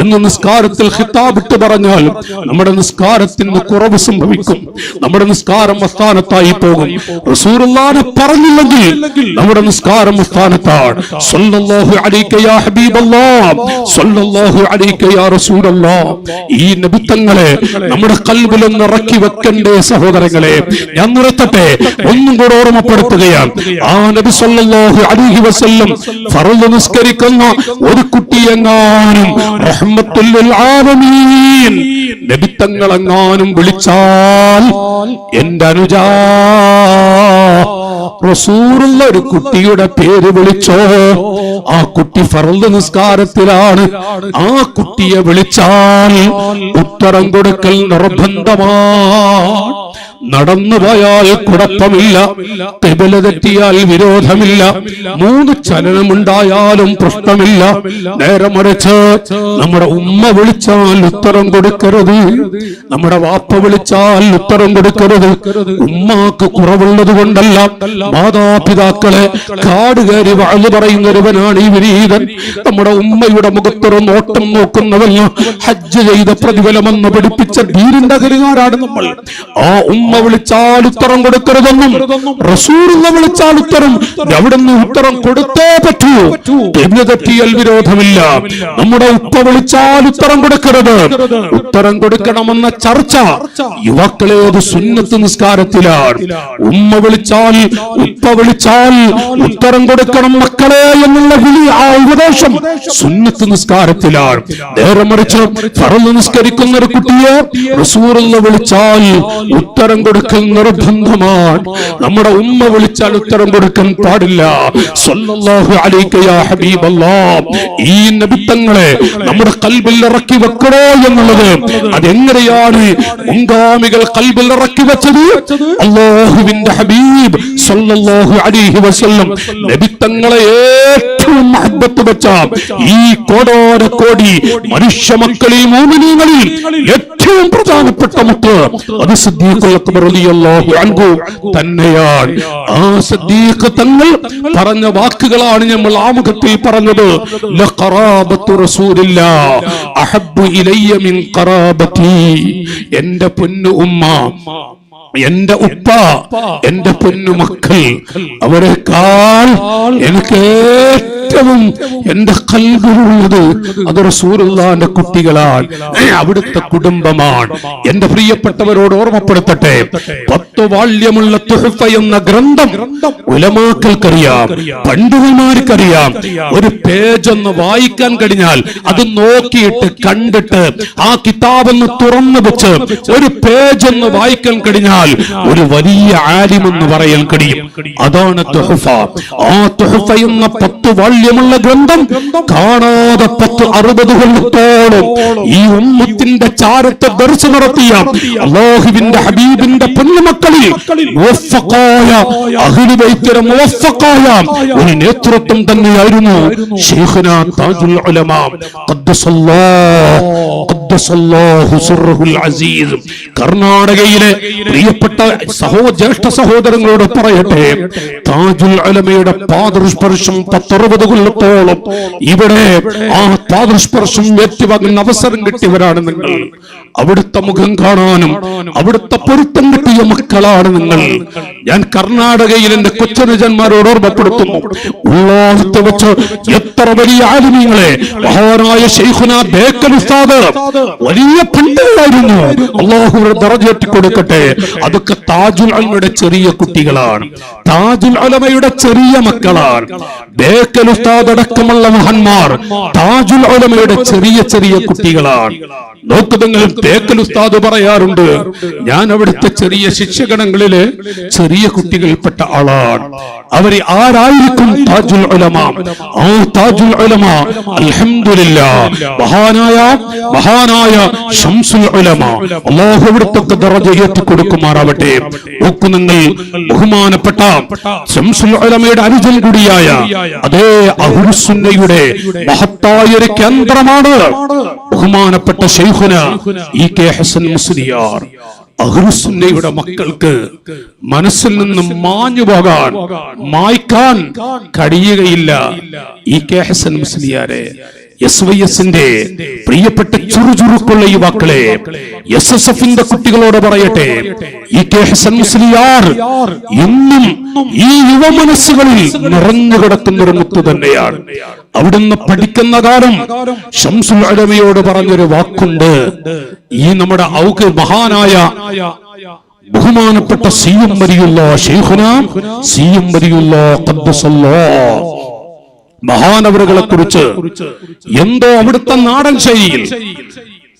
എന്ന് നിസ്കാരത്തിൽ ഖിതാബിട്ട് പറഞ്ഞാൽ നമ്മുടെ നിസ്കാരത്തിന് കുറവ് സംഭവിക്കും. നമ്മുടെ നിസ്കാരം അസ്ഥാനത്തായി പോകും. റസൂലുള്ളാഹിനെ പറഞ്ഞില്ലെങ്കിൽ നമ്മുടെ നിസ്കാരം അസ്ഥാനത്താണ്. സല്ലല്ലാഹു അലൈക യാ ഹബീബല്ലാഹ്, സല്ലല്ലാഹു അലൈക യാ റസൂലല്ലാഹ്. ഈ നബി തങ്ങളെ നമ്മുടെ ഖൽബിൽ ഒന്ന് ഇറക്കി വെക്കണ്ടേ സഹോദരങ്ങളെ? ഞാൻ നിർത്തട്ടെ, ഒന്നും കൂടെ ഓർമ്മപ്പെടുത്തുകയാണ്. ആ നബി സല്ലല്ലാഹു അലൈഹി വസല്ലം ഫർള് നിസ്കരിക്കുന്ന ഒരു കുട്ടിയെങ്ങാനും റഹ്മത്തുൽ ലിൽ ആലമീൻ നബി തങ്ങളെങ്ങാനും വിളിച്ചാൽ എന്റെ അനുജാ റസൂലുള്ള ഒരു കുട്ടിയുടെ പേര് വിളിച്ചോ, ആ കുട്ടി ഫർള് നിസ്കാരത്തിലാണ്, ആ കുട്ടിയെ വിളിച്ചാൽ ഉത്തരം കൊടുക്കൽ നിർബന്ധമാണ്. നടന്നുപോയാൽ കുഴപ്പമില്ല, ഖിബല തെറ്റിയാൽ വിരോധമില്ല, 3 ചലനമുണ്ടായാലും പ്രശ്നമില്ല. നേരെ മറിച്ച് നമ്മുടെ ഉമ്മ വിളിച്ചാൽ ഉത്തരം കൊടുക്കരുത്, നമ്മുടെ വാപ്പ വിളിച്ചാൽ ഉത്തരം കൊടുക്കരുത്. ഉമ്മാക്ക് കുറവുള്ളത് കൊണ്ടല്ല, മാതാപിതാക്കളെ കാട് കയറി വാഴ് പറയുന്നൊരുവനാണ് ഈ വിനീതൻ. നമ്മുടെ ഉമ്മയുടെ മുഖത്തൊരു നോട്ടം നോക്കുന്നവന് ഹജ്ജ് ചെയ്ത പ്രതിഫലമെന്ന് പഠിപ്പിച്ച ധീരന്റെ കരികാരാണ് നമ്മൾ. ആ ഉമ്മ വിളിച്ചാൽ ഉത്തരം കൊടുക്കരുതെന്നും റസൂലുള്ള വിളിച്ചാൽ ഉത്തരം അവിടുന്ന് ഉത്തരം കൊടുത്തേ പറ്റൂ. തെറ്റിയൽ വിരോധമില്ല. നമ്മുടെ ഉപ്പ വിളിച്ചാൽ ഉത്തരം കൊടുക്കരുത്, ഉത്തരം കൊടുക്കണമെന്ന ചർച്ച യുവാക്കളെ അത് സുന്നത്ത് നിസ്കാരത്തിലാണ്. ഉമ്മ വിളിച്ചാൽ ഉപ്പ വിളിച്ചാൽ ഉത്തരം കൊടുക്കണം മക്കളെ എന്നുള്ള വിളി, ആ ഉപദേശം സുന്നത്ത് നിസ്കാരത്തിലാണ്. നേരെ മറിച്ച് ഫർള് നിസ്കരിക്കുന്ന ഒരു കുട്ടിയെ റസൂലുള്ള വിളിച്ചാൽ ഉത്തരം കൊടുക്കൽ നിർബന്ധമാണ്. നമ്മുടെ ഉമ്മ വിളിച്ചാൽ ഉത്തരം കൊടുക്കാൻ പാടില്ല. സ്വല്ലല്ലാഹു അലൈക യാ ഹബീബല്ലാഹ്, ഈ നബിത്തങ്ങളെ നമ്മുടെ ഖൽബിൽ ഇറക്കി വെക്കണോ എന്നുള്ളത് അതെങ്ങനെയാണ് മുൻഗാമികൾ ഖൽബിൽ ഇറക്കി വെച്ചത്? അല്ലാഹുവിന്റെ ഹബീബ് സ്വല്ലല്ലാഹു അലൈഹി വസല്ലം നബിത്തങ്ങളെ ഏറ്റവും മഹബ്ബത്ത് വെച്ച ഈ കോടാനകോടി മനുഷ്യ മക്കളിൽ മുഅ്മിനീങ്ങളിൽ ഏറ്റവും പ്രധാനപ്പെട്ട മുത്ത് അത് സിദ്ദീഖുൽ അക്ബർ റളിയല്ലാഹു അൻഹു തന്നെയാണ്. ആ സിദ്ദീഖ് തങ്ങൾ പറഞ്ഞ വാക്കുകളാണ് നമ്മൾ ആമുഖത്തിൽ പറഞ്ഞത്. ലഖറാബത്തു റസൂലില്ലാഹ് അഹബ്ബു ഇലയ്യ മിൻ ഖറാബതി. എന്റെ പൊന്നു ഉമ്മ, എന്റെ ഉപ്പ, എന്റെ പൊന്നു മക്കൾ, അവരെക്കാൾ എനിക്ക് ഏറ്റവും എന്റെ ഖൽബിലുള്ളത് അത് റസൂലുള്ളാഹിന്റെ കുട്ടികളാണ്, അവിടുത്തെ കുടുംബമാണ്. എന്റെ പ്രിയപ്പെട്ടവരോട് ഓർമ്മപ്പെടുത്തട്ടെ, 10 വാള്യമുള്ള തുഹ്ഫ എന്ന ഗ്രന്ഥം ഉലമാക്കൾക്കറിയാം, പണ്ഡിതന്മാർക്കറിയാം. ഒരു പേജ് ഒന്ന് വായിക്കാൻ കഴിഞ്ഞാൽ അത് നോക്കിയിട്ട് കണ്ടിട്ട് ആ കിതാബെന്ന് തുറന്നു വെച്ച് ഒരു പേജ് ഒന്ന് വായിക്കാൻ കഴിഞ്ഞാൽ ഒരു വലിയ ആലിം എന്ന് പറയാൻ കഴിയും. അതാണ് തുഹ്ഫ. ആ തുഹ്ഫ എന്ന 10 വാള്യമുള്ള ഗ്രന്ഥം കാണാതെ 10-60 കൊല്ലത്തോളം ഈ ഉമ്മത്തിന്റെ ചാരത്തെ ദർശനം നടത്തിയ അല്ലാഹുവിന്റെ ഹബീബിന്റെ പൊന്നുമക്കളിൽ മുവഫഖായ അഹ്ലു ബൈത്തിലെ മുവഫഖായ ഒരു നേതൃത്വം തന്നെയായിരുന്നു ശൈഖുനാ താജുൽ ഉലമാ ഖദ്ദസല്ലാഹു സിർറുൽ അസീസ്. കർണാടകയിലെ പ്രിയപ്പെട്ട ജ്യേഷ്ഠ സഹോദരങ്ങളോട് പറയട്ടെ, താജുൽ ഉലമയുടെ പാദസ്പർശം 10-60 കൊല്ലത്തോളം ഇവിടെ ആ പാദസ്പർശം ഏറ്റുവാങ്ങുന്ന അവസരം കിട്ടിയവരാണ് നിങ്ങൾ. അവിടുത്തെ മുഖം കാണാനും അവിടുത്തെ പൊരുത്തം കിട്ടിയ മക്കളാണ് നിങ്ങൾ. ഞാൻ കർണാടകയിൽ എന്റെ കൊച്ചനുജന്മാരോട് ഓർമ്മപ്പെടുത്തുന്നു, ഉള്ളാഹത്തെ വെച്ച് എത്ര വലിയ ആലിമീങ്ങളെ മഹാനായ ശൈഖുനാ ബേക്കൽ ഉസ്താദ് വലിയ പണ്ഡിതനായിരുന്നു, അല്ലാഹു ദറജ കൊടുക്കട്ടെ. അതൊക്കെ താജുൽ ഉലമയുടെ ചെറിയ കുട്ടികളാണ്, താജുൽ ഉലമയുടെ ചെറിയ മക്കളാണ്. ബേക്കൽ ഉസ്താദ് അടക്കമുള്ള മഹാന്മാർ താജുൽ ഉലമയുടെ ചെറിയ ചെറിയ കുട്ടികളാണ്. നോക്കു നിങ്ങൾ, ബേക്കൽ ഉസ്താദ് പറയാറുണ്ട്, ഞാൻ അവിടുത്തെ ചെറിയ ശിഷ്യഗണങ്ങളിലെ ചെറിയ കുട്ടികൾപ്പെട്ട ആളാണ്. അവര് ആരായിരിക്കും? താജുൽ ഉലമ. ആ താജുൽ ഉലമ അൽഹംദുലില്ലാഹ് മഹാനായ ശംസുൽ ഉലമ, അല്ലാഹു അവിടുത്തെ ദറജ ഉയർത്തി കൊടുക്കുമാറാവട്ടെ. നോക്കു നിങ്ങൾ, ബഹുമാനപ്പെട്ട ശംസുൽ ഉലമയുടെ അനുജൻ കൂടിയായ അതേ അഹ്ലുസുന്നയുടെ മഹത്തായ ഒരു കേന്ദ്രമാണ് ബഹുമാനപ്പെട്ട ശൈഖുന ഇ.കെ. ഹസൻ മുസ്ലിയാർ. അഹ്ലുസുന്നയുടെ മക്കൾക്ക് മനസ്സിൽ നിന്നും മാഞ്ഞു പോകാൻ മായ്ക്കാൻ കഴിയുകയില്ല ഇ.കെ. ഹസൻ മുസ്ലിയാരെ. SYSന്റെ പ്രിയപ്പെട്ട ചുറുചുറുക്കുള്ള യുവാക്കളെ, SSFന്റെ കുട്ടികളോട് പറയട്ടെ, ഇ.കെ. ഹസൻ മുസ്ലിയാർ ഇന്നും ഈ യുവ മനസ്സുകളിൽ നിറഞ്ഞു കിടക്കുന്ന ഒരു മുത്ത് തന്നെയാണ്. അവിടുന്ന് പഠിക്കുന്ന കാലം ശംസുൽ ഉലമയോട് പറഞ്ഞൊരു വാക്കുണ്ട്. ഈ നമ്മുടെ മഹാനായ ബഹുമാനപ്പെട്ട സി.എം. വലിയുല്ലാഹ് ശൈഖുനാ സി.എം. വലിയുല്ലാഹ് ഖദ്ദസല്ലാഹ് മഹാനവറുകളെ കുറിച്ച് എന്തോ അവിടുത്തെ നാടൻ ശൈലിയിൽ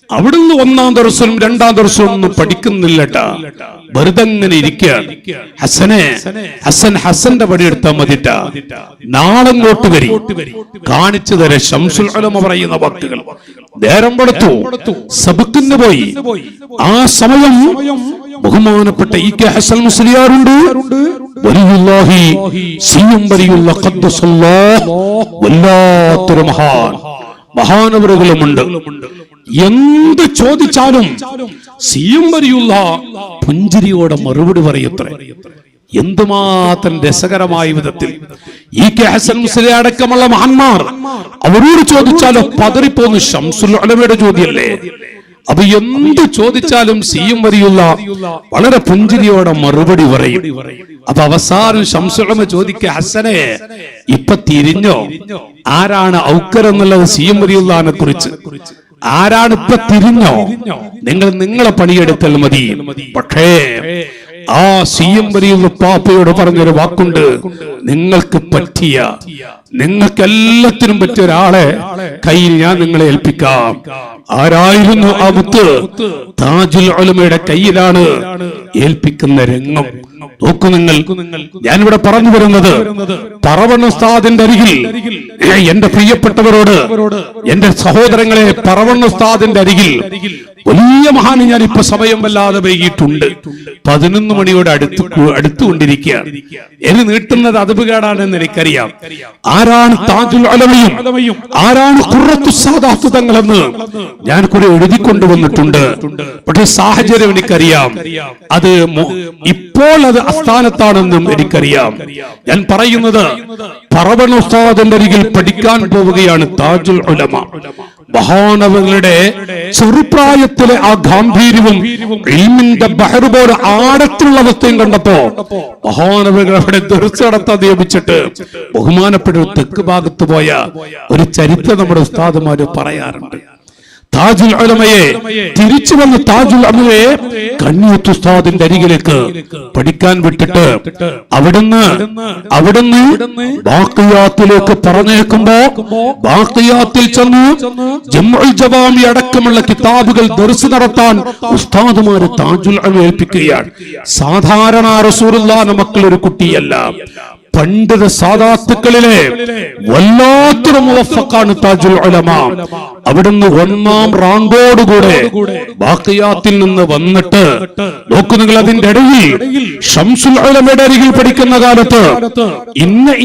അവിടുന്ന് 1-ാം ദർശനം 2-ാം ദർശനം ഒന്നും പഠിക്കുന്നില്ലട്ടാ, വെറുതെ ഇങ്ങനെ ഇരിക്കുകയാണ്. ഹസന്റെ പണിയെടുത്താൽ മതിട്ടാ, നാളങ്ങോട്ട് വരി കാണിച്ചു തരാം. ശംസുൽ ഉലമ പറയുന്ന വാക്കുകൾ നേരം കൊടുത്തു, സബക്കിന് പോയി. ആ സമയം ബഹുമാനപ്പെട്ട ഇ.കെ. ഹസൻ മുസ്ലിയാറുണ്ട്, വലിയുല്ലാഹി സിയം വലിയുള്ള ഖദ്ദസല്ലാഹ്, വല്ലാത്തൊരു മഹാനവറുകളുമുണ്ട്. എന്ത് ചോദിച്ചാലും സിയം വലിയുള്ള പുഞ്ചിരിയോടെ മറുപടി പറയത്രേ. എന്തുമാത്രം രസകരമായ വിധത്തിൽ ഇ.കെ. ഹസൻ മുസ്ലിയാർ അടക്കമുള്ള മഹാന്മാർ അവരോട് ചോദിച്ചാലോ പതറിപ്പോന്ന്. ശംസുൽ ഉലമയുടെ ചോദ്യമല്ലേ. അപ്പൊ എന്ത് ചോദിച്ചാലും സിയും വരിയുള്ള വളരെ പുഞ്ചിരിയോടെ മറുപടി പറയും. അപ്പൊ അവസാനം ശംസുൽ ഉലമ ചോദിക്ക, ഹസനെ ഇപ്പൊ തിരിഞ്ഞോ? ആരാണ് ഔക്കർ എന്നുള്ളത് സിയും വരിയുള്ളതിനെ കുറിച്ച് ആരാണ് ഇപ്പൊ തിരിഞ്ഞോ? നിങ്ങളെ പണിയെടുത്താൽ മതി. പക്ഷേ ആ സിയം വരിയുള്ള പാപ്പയോട് പറഞ്ഞൊരു വാക്കുണ്ട്, നിങ്ങൾക്ക് എല്ലാത്തിനും പറ്റിയ ഒരാളെ കയ്യിൽ ഞാൻ നിങ്ങളെ ഏൽപ്പിക്കാം. ആരായിരുന്നു ആ മുത്ത്? താജുൽ ഉലമയുടെ കയ്യിലാണ് ഏൽപ്പിക്കുന്ന രംഗം. നോക്കൂ നിങ്ങൾ, ഞാനിവിടെ പറഞ്ഞു വരുന്നത് പറവണ്ണ ഉസ്താദിന്റെ അരികിൽ എന്റെ പ്രിയപ്പെട്ടവരോട്, എന്റെ സഹോദരങ്ങളെ, പറവണ്ണ ഉസ്താദിന്റെ അരികിൽ വലിയ മഹാന് ഞാൻ ഇപ്പൊ സമയം വല്ലാതെ വൈകിട്ടുണ്ട്. 11 മണിയോട് അടുത്തുകൊണ്ടിരിക്കുകയാണ്. എന്നെ നീട്ടുന്നത് അതപകേടാണെന്ന് എനിക്കറിയാം. ആരാണ് താജുൽ ഉലമയും ആരാണ് ഖുറത്തു സാദാത്ത് തങ്ങളെന്ന് ഞാൻ കുറെ എഴുതിക്കൊണ്ടുവന്നിട്ടുണ്ട്. പക്ഷെ സാഹചര്യം എനിക്കറിയാം, അത് ഇപ്പോൾ അത് അസ്ഥാനത്താണെന്നും എനിക്കറിയാം. ഞാൻ പറയുന്നത് പറവണ്ണ ഉസ്താദിന്റെ അരികിൽ പഠിക്കാൻ പോവുകയാണ് താജുൽ ഉലമ. മഹാനവരുടെ ചെറുപ്രായത്തിലെ ആ ഗാംഭീര്യവും ഇൽമിന്റെ ബഹർ പോലെ ആഴത്തിലുള്ള അവസ്ഥയും കണ്ടപ്പോ മഹാനവകൾ അവിടെ ദർസ് നടത്താൻ നിയമിച്ചിട്ട് ബഹുമാനപ്പെട്ട തെക്ക് ഭാഗത്ത് പോയ ഒരു ചരിത്രം നമ്മുടെ ഉസ്താദുമാര് പറയാറുണ്ട്. താജുൽ ഉലമയെ തിരിച്ചു വന്ന് താജുൽ ഉലമയെ കണ്ണിയത്ത് ഉസ്താദിന്റെ അരികിലേക്ക് പഠിക്കാൻ വിട്ടിട്ട് അവിടുന്ന് ബാഖിയാത്തിലേക്ക് പറഞ്ഞേക്കുമ്പോ ബാഖിയാത്തിൽ ചെന്ന് ജംഉൽ ജവാമി അടക്കമുള്ള കിതാബുകൾ ദർസ് നടത്താൻ ഉസ്താദുമാര് താജുൽ ഉലമയെ ഏൽപ്പിക്കുകയാണ്. സാധാരണ റസൂലുള്ളാഹിന്റെ മക്കൾ ഒരു കുട്ടിയല്ല, പണ്ഡിത സാദാത്തുക്കളിലെ വല്ലാത്തൊരു മുവഫഖാണ് താജുൽ ഉലമ. അവിടുന്ന് 1ാം റാങ്കോടുകൂടെ ബാഖിയാത്തിൽ നിന്ന് വന്നിട്ട് നോക്കൂ നിങ്ങൾ, അതിന്റെ ഇടയിൽ ശംസുൽ ഉലമയുടെ അരികിൽ പഠിക്കുന്ന കാലത്ത്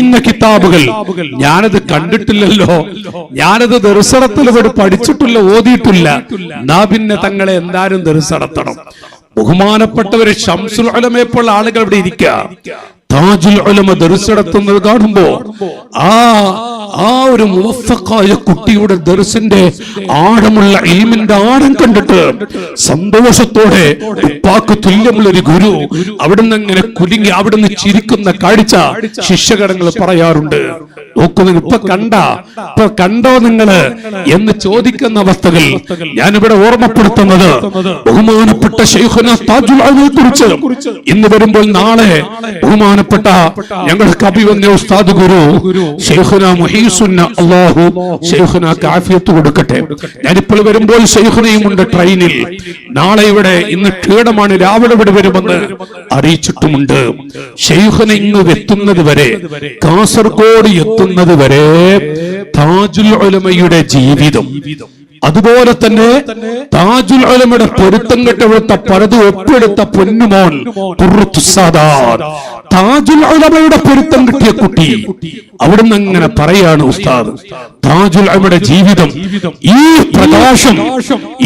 ഇന്ന കിതാബുകൾ ഞാനത് കണ്ടിട്ടില്ലല്ലോ, ഞാനത് ദർസറത്തിൽ പഠിച്ചിട്ടില്ല, ഓതിയിട്ടില്ല. എന്നാ പിന്നെ തങ്ങളെ എന്തായാലും ദർസ് നടത്തണം. ബഹുമാനപ്പെട്ടവര് ശംസുൽ ഉലമയെ പോലുള്ള ആളുകൾ ഇവിടെ ഇരിക്കുക. താജുൽ ഉലമ ദർസ് നടത്തുന്നത് കാണുമ്പോ ആ ഒരു മുവഫഖായ കുട്ടിയുടെ ദർസിന്റെ ആഴമുള്ള ഇൽമിന്റെ ആഴം കണ്ടിട്ട് സന്തോഷത്തോടെ ഉപ്പാക്ക് തുല്യമുള്ള ഒരു ഗുരു അവിടുന്ന് ഇങ്ങനെ കുലുങ്ങി അവിടുന്ന് ചിരിക്കുന്ന കാഴ്ച ശിഷ്യഗണങ്ങൾ പറയാറുണ്ട്. നോക്കുന്നത് ഇപ്പൊ കണ്ടോ നിങ്ങള് എന്ന് ചോദിക്കുന്ന അവസ്ഥകൾ ഞാനിവിടെ ഓർമ്മപ്പെടുത്തുന്നത് ബഹുമാനപ്പെട്ട ശൈഖുന താജുൽ ഉലമയെ കുറിച്ച് ഇന്ന് വരുമ്പോൾ നാളെ ബഹുമാനപ്പെട്ട ഞങ്ങൾക്ക് അഭിവന്യ ഉസ്താദ് ഗുരു ശൈഖുന മുഹീസുന്ന, അല്ലാഹു ശൈഖുനാക്ക് ആഫിയത്ത് കൊടുക്കട്ടെ. ഞാനിപ്പോൾ വരുമ്പോൾ ശൈഖുനയും ഉണ്ട് ട്രെയിനിൽ. നാളെ ഇവിടെ ഇന്ന് ക്ഷീണമാണ്, രാവിലെ ഇവിടെ വരുമെന്ന് അറിയിച്ചിട്ടുമുണ്ട്. ശൈഖുന ഇങ്ങ് എത്തുന്നത് വരെ, കാസർഗോഡ് എത്തുന്നത് വരെ താജുൽ ഉലമയുടെ ജീവിതം, അതുപോലെ തന്നെ താജുൽ ഉലമയുടെ പൊരുത്തം കെട്ടെടുത്ത പലത് ഒപ്പിയെടുത്ത പൊന്നുമോൻ ഖുറത്തു സാദാത്ത്, താജുൽ ഉലമയുടെ പൊരുത്തം കിട്ടിയ കുട്ടി. അവിടുന്ന് അങ്ങനെ പറയാണ് ഉസ്താദ്, താജുൽ ഉലമയുടെ ജീവിതം, ഈ പ്രകാശം,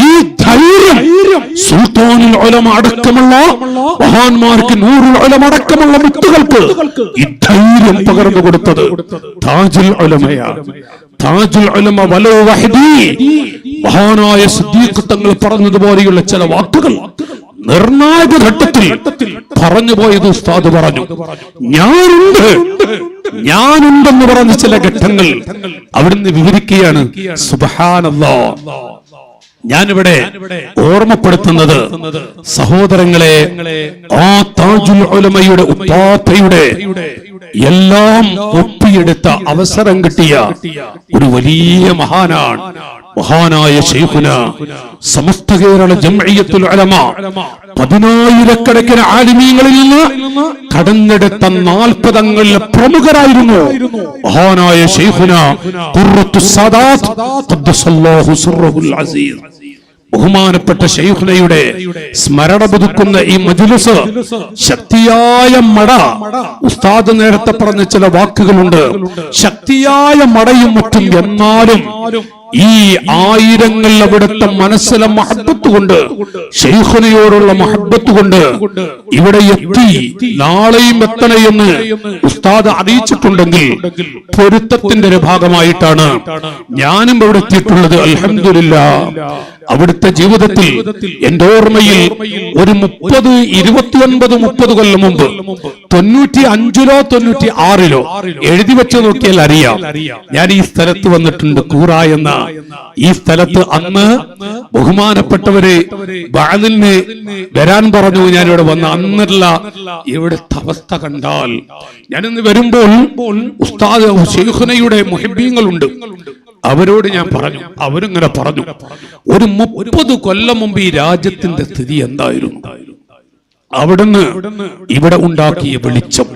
ഈ ധൈര്യം സുൽത്താനുൽ ഉലമ അടക്കമുള്ള മഹാന്മാർക്ക്, നൂറുൽ ഉലമ അടക്കമുള്ള മുത്തുകൾക്ക് ഈ ധൈര്യം പകർന്നു കൊടുത്തത് താജുൽ ഉലമയാണ്. താജുൽ ഉലമ വലോ വഹദി, മഹാനായ സിദ്ദീഖ് തങ്ങൾ പറഞ്ഞതുപോലെയുള്ള ചില വാക്കുകൾ നിർണായക ഘട്ടത്തിൽ പറഞ്ഞു പോയത് ഉസ്താദ് പറഞ്ഞു. ഞാനുണ്ടെന്ന് പറഞ്ഞ ചില ഘട്ടങ്ങൾ അവിടുന്ന് വിവരിക്കുകയാണ്. സുബ്ഹാനല്ലാഹ്. ഞാനിവിടെ ഓർമ്മപ്പെടുത്തുന്നത് സഹോദരങ്ങളെ, ആ താജുൽ ഉലമയുടെ ഉപ്പാപ്പയുടെ എല്ലാം ഒപ്പിയെടുത്ത അവസരം കിട്ടിയ ഒരു വലിയ മഹാനാണ് മഹാനായ ശൈഖുന. സമസ്ത കേരള ജംഇയ്യത്തുൽ ഉലമ 10,000 ആലിമീങ്ങളിൽ നിന്ന് കടന്നെടുത്ത 40 അംഗങ്ങളിലെ പ്രമുഖരായിരുന്നു മഹാനായ ശൈഖുന ഖുറത്തു സാദാത്ത് ഖദ്ദസല്ലാഹു സിർറഹുൽ അസീസ്. ബഹുമാനപ്പെട്ട ശൈഖുനയുടെ സ്മരണ പുതുക്കുന്ന ഈ മജ്ലിസ് ശക്തിയായ മട. ഉസ്താദ് നേരത്തെ പറഞ്ഞ ചില വാക്കുകളുണ്ട്, ശക്തിയായ മടയും മറ്റും. എന്നാലും ഈ ആയിരങ്ങൾ അവിടുത്തെ മനസ്സിലെ മഹബത്ത് കൊണ്ട്, ശൈഖുനയോടുള്ള മഹബത്ത് കൊണ്ട് ഇവിടെ എത്തി. നാളെയും എത്തണമെന്ന് ഉസ്താദ് അറിയിച്ചിട്ടുണ്ടെങ്കിൽ പൊരുത്തത്തിന്റെ ഒരു ഭാഗമായിട്ടാണ് ഞാനും ഇവിടെ എത്തിയിട്ടുള്ളത്. അൽഹംദുലില്ലാഹ്. അവിടുത്തെ ജീവിതത്തിൽ എന്റെ ഓർമ്മയിൽ ഒരു 29-30 കൊല്ലം മുമ്പ് 95-ലോ 96-ലോ എഴുതി വെച്ച് നോക്കിയാൽ അറിയാം, ഞാൻ ഈ സ്ഥലത്ത് വന്നിട്ടുണ്ട്. കൂറ എന്ന ഈ സ്ഥലത്ത് അന്ന് ബഹുമാനപ്പെട്ടവര് ബഅലിന് വരാൻ പറഞ്ഞു. ഞാനിവിടെ വന്ന് അന്നുള്ള ഇവിടുത്തെ അവസ്ഥ കണ്ടാൽ, ഞാനിന്ന് വരുമ്പോൾ ഉസ്താദ് ശൈഖുനയുടെ മുഹിബ്ബീങ്ങളുണ്ട്, അവരോട് ഞാൻ പറഞ്ഞു. അവരിങ്ങനെ പറഞ്ഞു, ഒരു 30 കൊല്ലം മുമ്പ് ഈ രാജ്യത്തിന്റെ സ്ഥിതി എന്തായിരുന്നു? അവിടുന്ന് ഇവിടെ ഉണ്ടാക്കിയ വെളിച്ചം.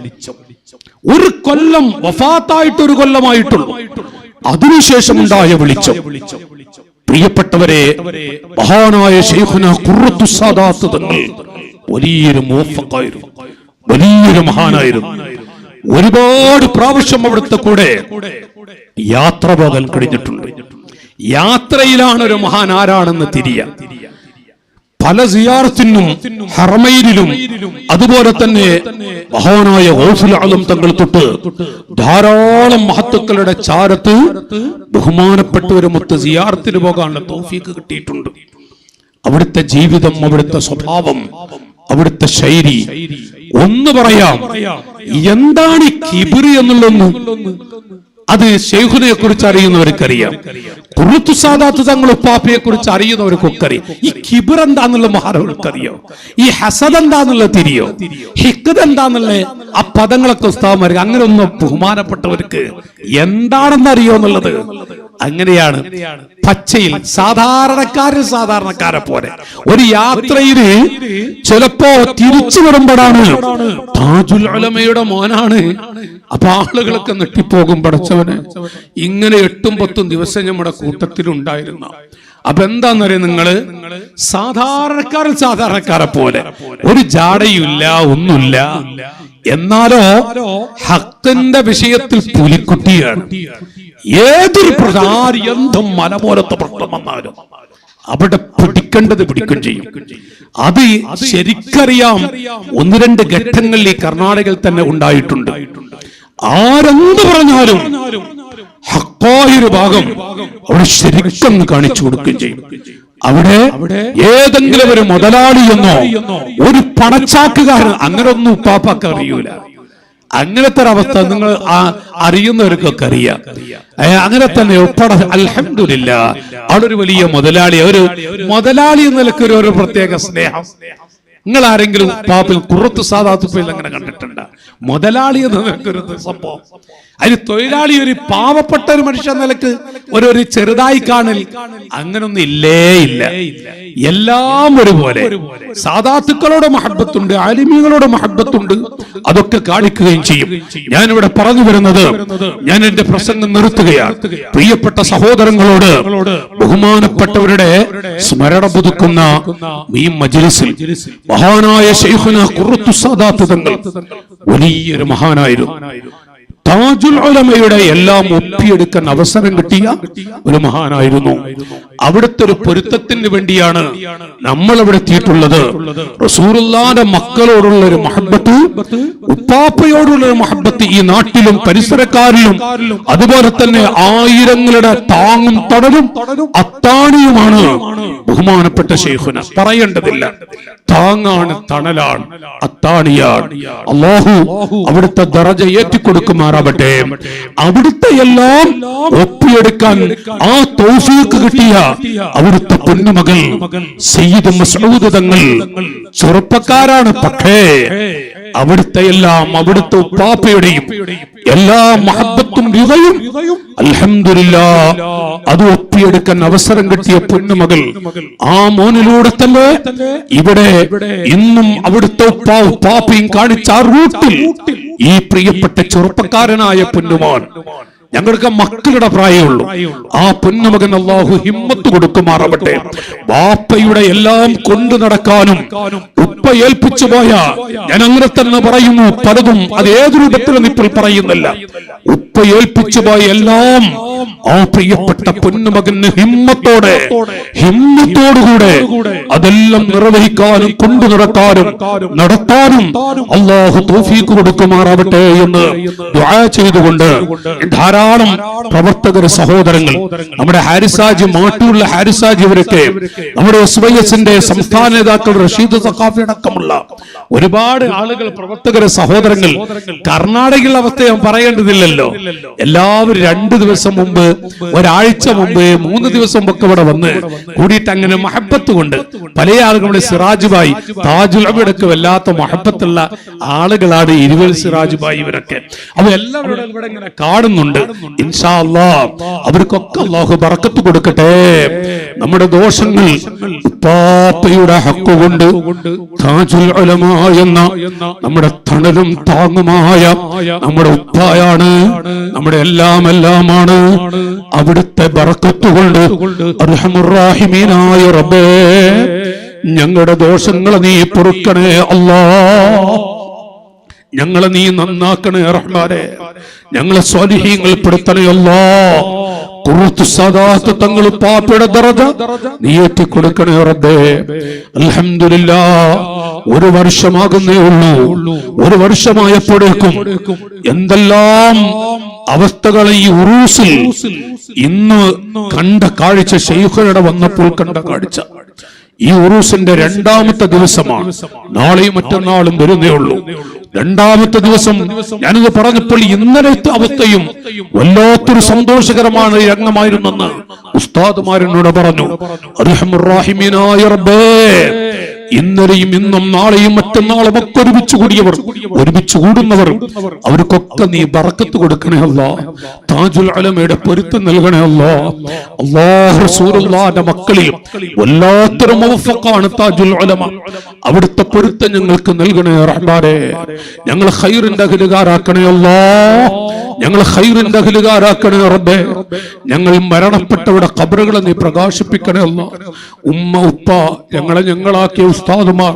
ഒരു കൊല്ലം വഫാത്തായിട്ട് 1 കൊല്ലമായിട്ടുള്ളൂ, അതിനുശേഷം ഉണ്ടായ വെളിച്ചം. പ്രിയപ്പെട്ടവരെ, മഹാനായ ശൈഖുന ഖുർറത്തുസ് സാദാത്ത് തങ്ങൾ വലിയൊരു മുവഫഖായിരുന്നു, വലിയൊരു മഹാനായിരുന്നു. ഒരുപാട് പ്രാവശ്യം അവിടുത്തെ കൂടെ യാത്ര പോകാൻ കഴിഞ്ഞിട്ടുണ്ട്. യാത്രയിലാണ് ഒരു മഹാൻ ആരാണെന്ന് തിരിയാൻ. പല സിയാറത്തിനും ഹറമൈനിലും അതുപോലെ തന്നെ മഹാനായ ഗൗസുൽ ആലം തങ്ങൾ തൊട്ട് ധാരാളം മഹത്തുക്കളുടെ ചാരത്ത് ബഹുമാനപ്പെട്ടവരുമൊത്ത് സിയാറത്തിന് പോകാനുള്ള തൗഫീഖ് കിട്ടിയിട്ടുണ്ട്. അവിടുത്തെ ജീവിതം, അവിടുത്തെ സ്വഭാവം, അവിടുത്തെ ശൈലി ഒന്ന് പറയാം. എന്താണ് ഈ കിബ്റ് എന്നുള്ളൊന്ന് അത് ശൈഖുനയെ കുറിച്ച് അറിയുന്നവർക്കറിയാം. ഖുർറത്തുസ് സാദാത്ത് തങ്ങൾ ഉപ്പാപ്പയെ കുറിച്ച് അറിയുന്നവർക്കൊക്കെ അറിയാം. ഈ കിബ്ർ എന്താന്നുള്ള മഹാനവർക്കറിയോ? ഈ ഹസദ് എന്താന്നുള്ളത് തിരിയോ? ഹിഖ്ദ് എന്താന്നുള്ള ആ പദങ്ങളൊക്കെ ഉസ്താദന്മാർക്ക് അങ്ങനെ ഒന്നും ബഹുമാനപ്പെട്ടവർക്ക് എന്താണെന്ന് അറിയോ എന്നുള്ളത് അങ്ങനെയാണ്. പച്ചയിൽ സാധാരണക്കാരെ പോലെ ഒരു യാത്രയില് ചിലപ്പോ തിരിച്ചു വരുമ്പോഴാണ് താജുൽ ഉലമയുടെ മോനാണ്. അപ്പൊ ആളുകളൊക്കെ നെട്ടിപ്പോകും, പടച്ചവന് ഇങ്ങനെ 8-10 ദിവസം നമ്മുടെ കൂട്ടത്തിലുണ്ടായിരുന്ന. അപ്പൊ എന്താന്നറിയാം, നിങ്ങള് സാധാരണക്കാരെ പോലെ ഒരു ജാടയുമില്ല, ഒന്നുമില്ല. എന്നാലോ ഹക്കിന്റെ വിഷയത്തിൽ പുലിക്കുട്ടിയാണ്. ഏതൊരു പ്രധാന എന്തും മല പോലത്തെ പ്രശ്നം വന്നാലും അവിടെ പിടിക്കേണ്ടത് പിടിക്കുകയും ചെയ്യും. അത് ശരിക്കറിയാം. 1-2 ഘട്ടങ്ങളിൽ ഈ കർണാടകയിൽ തന്നെ ഉണ്ടായിട്ടുണ്ട്. ആരെന്ത് പറഞ്ഞാലും ഹക്കായൊരു ഭാഗം അവിടെ ശരിക്കും കാണിച്ചു കൊടുക്കുകയും ചെയ്യും. അവിടെ ഏതെങ്കിലും ഒരു മുതലാളിയെന്നോ ഒരു പണച്ചാക്കുകാരൻ അങ്ങനെ ഒന്നും ഉപ്പാപ്പാക്ക് അറിയൂല. അങ്ങനത്തെ ഒരവസ്ഥ നിങ്ങൾ അറിയുന്നവർക്കൊക്കെ അറിയാം. അങ്ങനെ തന്നെ ഒപ്പട അൽഹംദുലില്ലാഹ് ആളൊരു വലിയ മുതലാളി. ഒരു മുതലാളി എന്ന നിലയ്ക്ക് ഒരു പ്രത്യേക സ്നേഹം. നിങ്ങൾ ആരെങ്കിലും പാപ്പിൽ ഖുർറത്തുസ് സാദാത്ത് അങ്ങനെ കണ്ടിട്ടുണ്ട്? മുതലാളി എന്ന നിലയ്ക്കൊരു സംഭവം, അതിന് തൊഴിലാളി ഒരു പാവപ്പെട്ട ഒരു മനുഷ്യ നിലക്ക് ഒരു ചെറുതായി കാണൽ അങ്ങനൊന്നും ഇല്ലേ ഇല്ല. എല്ലാം ഒരുപോലെ സാദാത്തുക്കളോട് മഹബത്തുണ്ട്, ആലിമീങ്ങളോട് മഹബത്തുണ്ട്. അതൊക്കെ കാണിക്കുകയും ചെയ്യും. ഞാനിവിടെ പറഞ്ഞു വരുന്നത്, ഞാൻ എന്റെ പ്രസംഗം നിർത്തുകയാണ്. പ്രിയപ്പെട്ട സഹോദരങ്ങളോട് ബഹുമാനപ്പെട്ടവരുടെ സ്മരണ പുതുക്കുന്ന ഈ മജ്ലിസിൽ മഹാനായ ശൈഖുന ഖുർറത്തുസ് സാദാത്ത് തങ്ങൾ വലിയൊരു മഹാനായിരുന്നു. താജുൽ ഉലമയുടെ എല്ലാം ഒപ്പിയെടുക്കാൻ അവസരം കിട്ടിയ ഒരു മഹാനായിരുന്നു. അവിടുത്തെ ഒരു പൊരുത്തത്തിന് വേണ്ടിയാണ് നമ്മൾ അവിടെ എത്തിയിട്ടുള്ളത്. റസൂലുള്ളാഹിന്റെ മക്കളോടുള്ള ഒരു മഹബത്ത്, ഉപ്പാപ്പയോടുള്ള ഒരു മഹബത്ത് ഈ നാട്ടിലും പരിസരക്കാരിലും അതുപോലെ തന്നെ ആയിരങ്ങളുടെ താങ്ങും തടലും അത്താണിയുമാണ് ബഹുമാനപ്പെട്ട ശൈഖുന. പറയേണ്ടതില്ല, താങ്ങാണ്, തണലാണ്, അത്താണിയാണ്. അല്ലാഹു അവിടുത്തെ ദറജ ഏറ്റിക്കൊടുക്കുമാറാവട്ടെ. അവിടുത്തെ എല്ലാം ഒപ്പിയെടുക്കാൻ ആ തൗഫീഖ് കിട്ടിയ അവിടുത്തെ പൊന്നുമകൾ സയ്യിദ് മസ്ഊദ് തങ്ങൾ ചെറുപ്പക്കാരാണ്. പക്ഷേ അവിടുത്തെ എല്ലാം, അവിടുത്തെ ഉപ്പാപ്പയുടെയും എല്ലാ മഹബത്തും വിതയും അൽഹംദുലില്ലാഹ് അത് ഒപ്പിയെടുക്കാൻ അവസരം കിട്ടിയ പൊന്നുമകൾ. ആ മോനിലൂടെ തന്നെ ഇവിടെ ഇന്നും അവിടുത്തെ ഉപ്പാപ്പയും കാണിച്ച ആ റൂട്ടിൽ ഈ പ്രിയപ്പെട്ട ചെറുപ്പക്കാരനായ പൊന്നുമോൻ ഞങ്ങൾക്ക് മക്കളുടെ പ്രായമുള്ളൂ. ആ പൊന്നുമകൻ അല്ലാഹു ഹിമ്മത്ത് കൊടുക്കുമാറാവട്ടെ. ബാപ്പയുടെ എല്ലാം കൊണ്ടു നടക്കാനും ഉപ്പ ഏൽപ്പിച്ചു പോയ, ഞാൻ അങ്ങനെ തന്നെ പറയുന്നു, പലതും അത് ഏത് രൂപത്തിലും ഇപ്പോൾ പറയുന്നില്ല, ഉപ്പ ഏൽപ്പിച്ചു പോയ എല്ലാം ആ പ്രിയപ്പെട്ട പൊന്നുമകന് ഹിമ്മത്തോടുകൂടെ അതെല്ലാം നിർവഹിക്കാനും കൊണ്ടു നടക്കാനും നടത്താനും അല്ലാഹു തൗഫീഖ് കൊടുക്കുമാറാവട്ടെ എന്ന് ദുആ ചെയ്തുകൊണ്ട് ധാരാളം പ്രവർത്തകർ സഹോദരങ്ങൾ, നമ്മുടെ ഹാരിസാജി, മാട്ടൂരിലെ ഹാരിസാജി, ഇവരൊക്കെ നമ്മുടെ SYS-ന്റെ സംസ്ഥാന നേതാക്കൾ റഷീദ് സഖാഫി അടക്കമുള്ള ഒരുപാട് ആളുകൾ, പ്രവർത്തകർ സഹോദരങ്ങൾ. കർണാടകയിലെ അവസ്ഥ ഞാൻ പറയേണ്ടതില്ലല്ലോ. എല്ലാവരും 2 ദിവസം മുമ്പ്, ഒരാഴ്ച മുമ്പ്, 3 ദിവസം ഒക്കെ ഇവിടെ വന്ന് കൂടിയിട്ട് അങ്ങനെ മഹബത്ത് കൊണ്ട് പല ആളുകളുടെ സിറാജ് ഭായ്, താജുൽ അബിടൊക്കെ വല്ലാത്ത മഹബത്തുള്ള ആളുകളാണ് ഇരുവൽ സിറാജ് ഭായ് ഇവരൊക്കെ. അവ എല്ലാവരും ഇവിടെ ഇങ്ങനെ കാണുന്നുണ്ട്. ഇൻഷാ അല്ലാഹ് അവർക്കൊക്കെ അല്ലാഹു ബറക്കത്ത് കൊടുക്കട്ടെ. നമ്മുടെ ദോഷങ്ങൾ പാപ്പയുടെ ഹക്ക് കൊണ്ട് താജുൽ ഉലമ എന്ന നമ്മുടെ തണലും താങ്ങുമായ നമ്മുടെ ഉപ്പായാണ്, നമ്മുടെ എല്ലാമാണ്. അവിടുത്തെ ബറക്കത്ത് കൊണ്ട് അർഹമുർ റഹീമീനായ റബ്ബേ ഞങ്ങളുടെ ദോഷങ്ങളെ നീ പൊറുക്കണേ അല്ലാഹ്. ഞങ്ങളെ നീ നന്നാക്കണേ റഹ്മാനെ. ഞങ്ങളെ സ്വാലിഹീങ്ങൾ പെടുത്തണേ അല്ലാഹ്. ഖുറൂത്ത് സദാത്ത് തങ്ങൾ പാപ്പയുടെ ദറജ നീ ഏറ്റി കൊടുക്കണേ റബ്ബേ. അൽഹംദുലില്ലാഹ് 1 വർഷമാകുന്നേ ഉള്ളൂ. 1 വർഷമായപ്പോഴേക്കും എന്തെല്ലാം അവസ്ഥകളെ ഈ ഉറൂസിൽ ഇന്ന് കണ്ട കാഴ്ച, ശൈഖുനയുടെ വന്നപ്പോൾ കണ്ട കാഴ്ച. ഈ ഉറൂസിന്റെ 2ാമത്തെ ദിവസമാണ്. നാളെയും മറ്റന്നാളും വരുന്നേ ഉള്ളൂ. 2ാമത്തെ ദിവസം ഞാനിത് പറഞ്ഞപ്പോൾ ഇന്നലത്തെ അവസ്ഥയും വല്ലാത്തൊരു സന്തോഷകരമാണ് രംഗമായിരുന്നെന്ന് ഉസ്താദുമാരെന്നോട് പറഞ്ഞു. അർഹമുർ റഹീമീനായ റബ്ബേ, ഇന്നലെയും ഇന്നും നാളെയും മറ്റന്നാളും ഒക്കെ ഒരുമിച്ച് കൂടിയവർ, ഒരുമിച്ച് കൂടുന്നവർ, അവർക്കൊക്കെ നീ ബറക്കത്ത് കൊടുക്കണേ അല്ലാഹ്. താജുൽ ഉലമയുടെ പൊരുത്തം നൽകണേ അല്ലാഹ്. അല്ലാഹു റസൂലുള്ളാഹിന്റെ മക്കളിൽ വല്ലാത്തൊരു മുവഫഖാണ് താജുൽ ഉലമ. അവിടുത്തെ പൊരുത്തം ഞങ്ങൾക്ക് നൽകണേ റഹ്മാനേ. ഞങ്ങളെ ഖൈറിന്റെ അഹ്ലുകാരാക്കണേ അല്ലാഹ്. ഞങ്ങളെ ഖൈറിന്റെ അഹ്ലുകാരാക്കണേ റബ്ബേ. ഞങ്ങൾ മരണപ്പെട്ടവരുടെ ഖബറുകളെ നീ പ്രകാശിപ്പിക്കണേ അല്ലാഹ്. ഉമ്മ ഉപ്പ ഞങ്ങളാക്കിയ ഉസ്താദുമാർ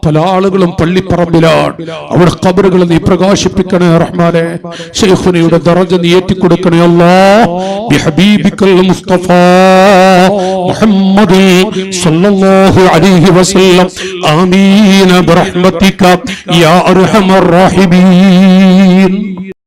പല ആളുകളും പള്ളിപ്പറമ്പിലാണ്. അവിടെ ഖബറുകൾ നീ പ്രകാശിപ്പിക്കണേ റഹ്മാനേ. ശൈഖുനയുടെ ദറജ നീ ഏറ്റിക്കൊടുക്കണേ അല്ലാഹ്. ബിഹബീബിക്കൽ മുസ്തഫ മുഹമ്മദ് സല്ലല്ലാഹു അലൈഹി വസല്ലം. ആമീൻ ബിറഹ്മതിക യാ അർഹമർ റഹീമീൻ.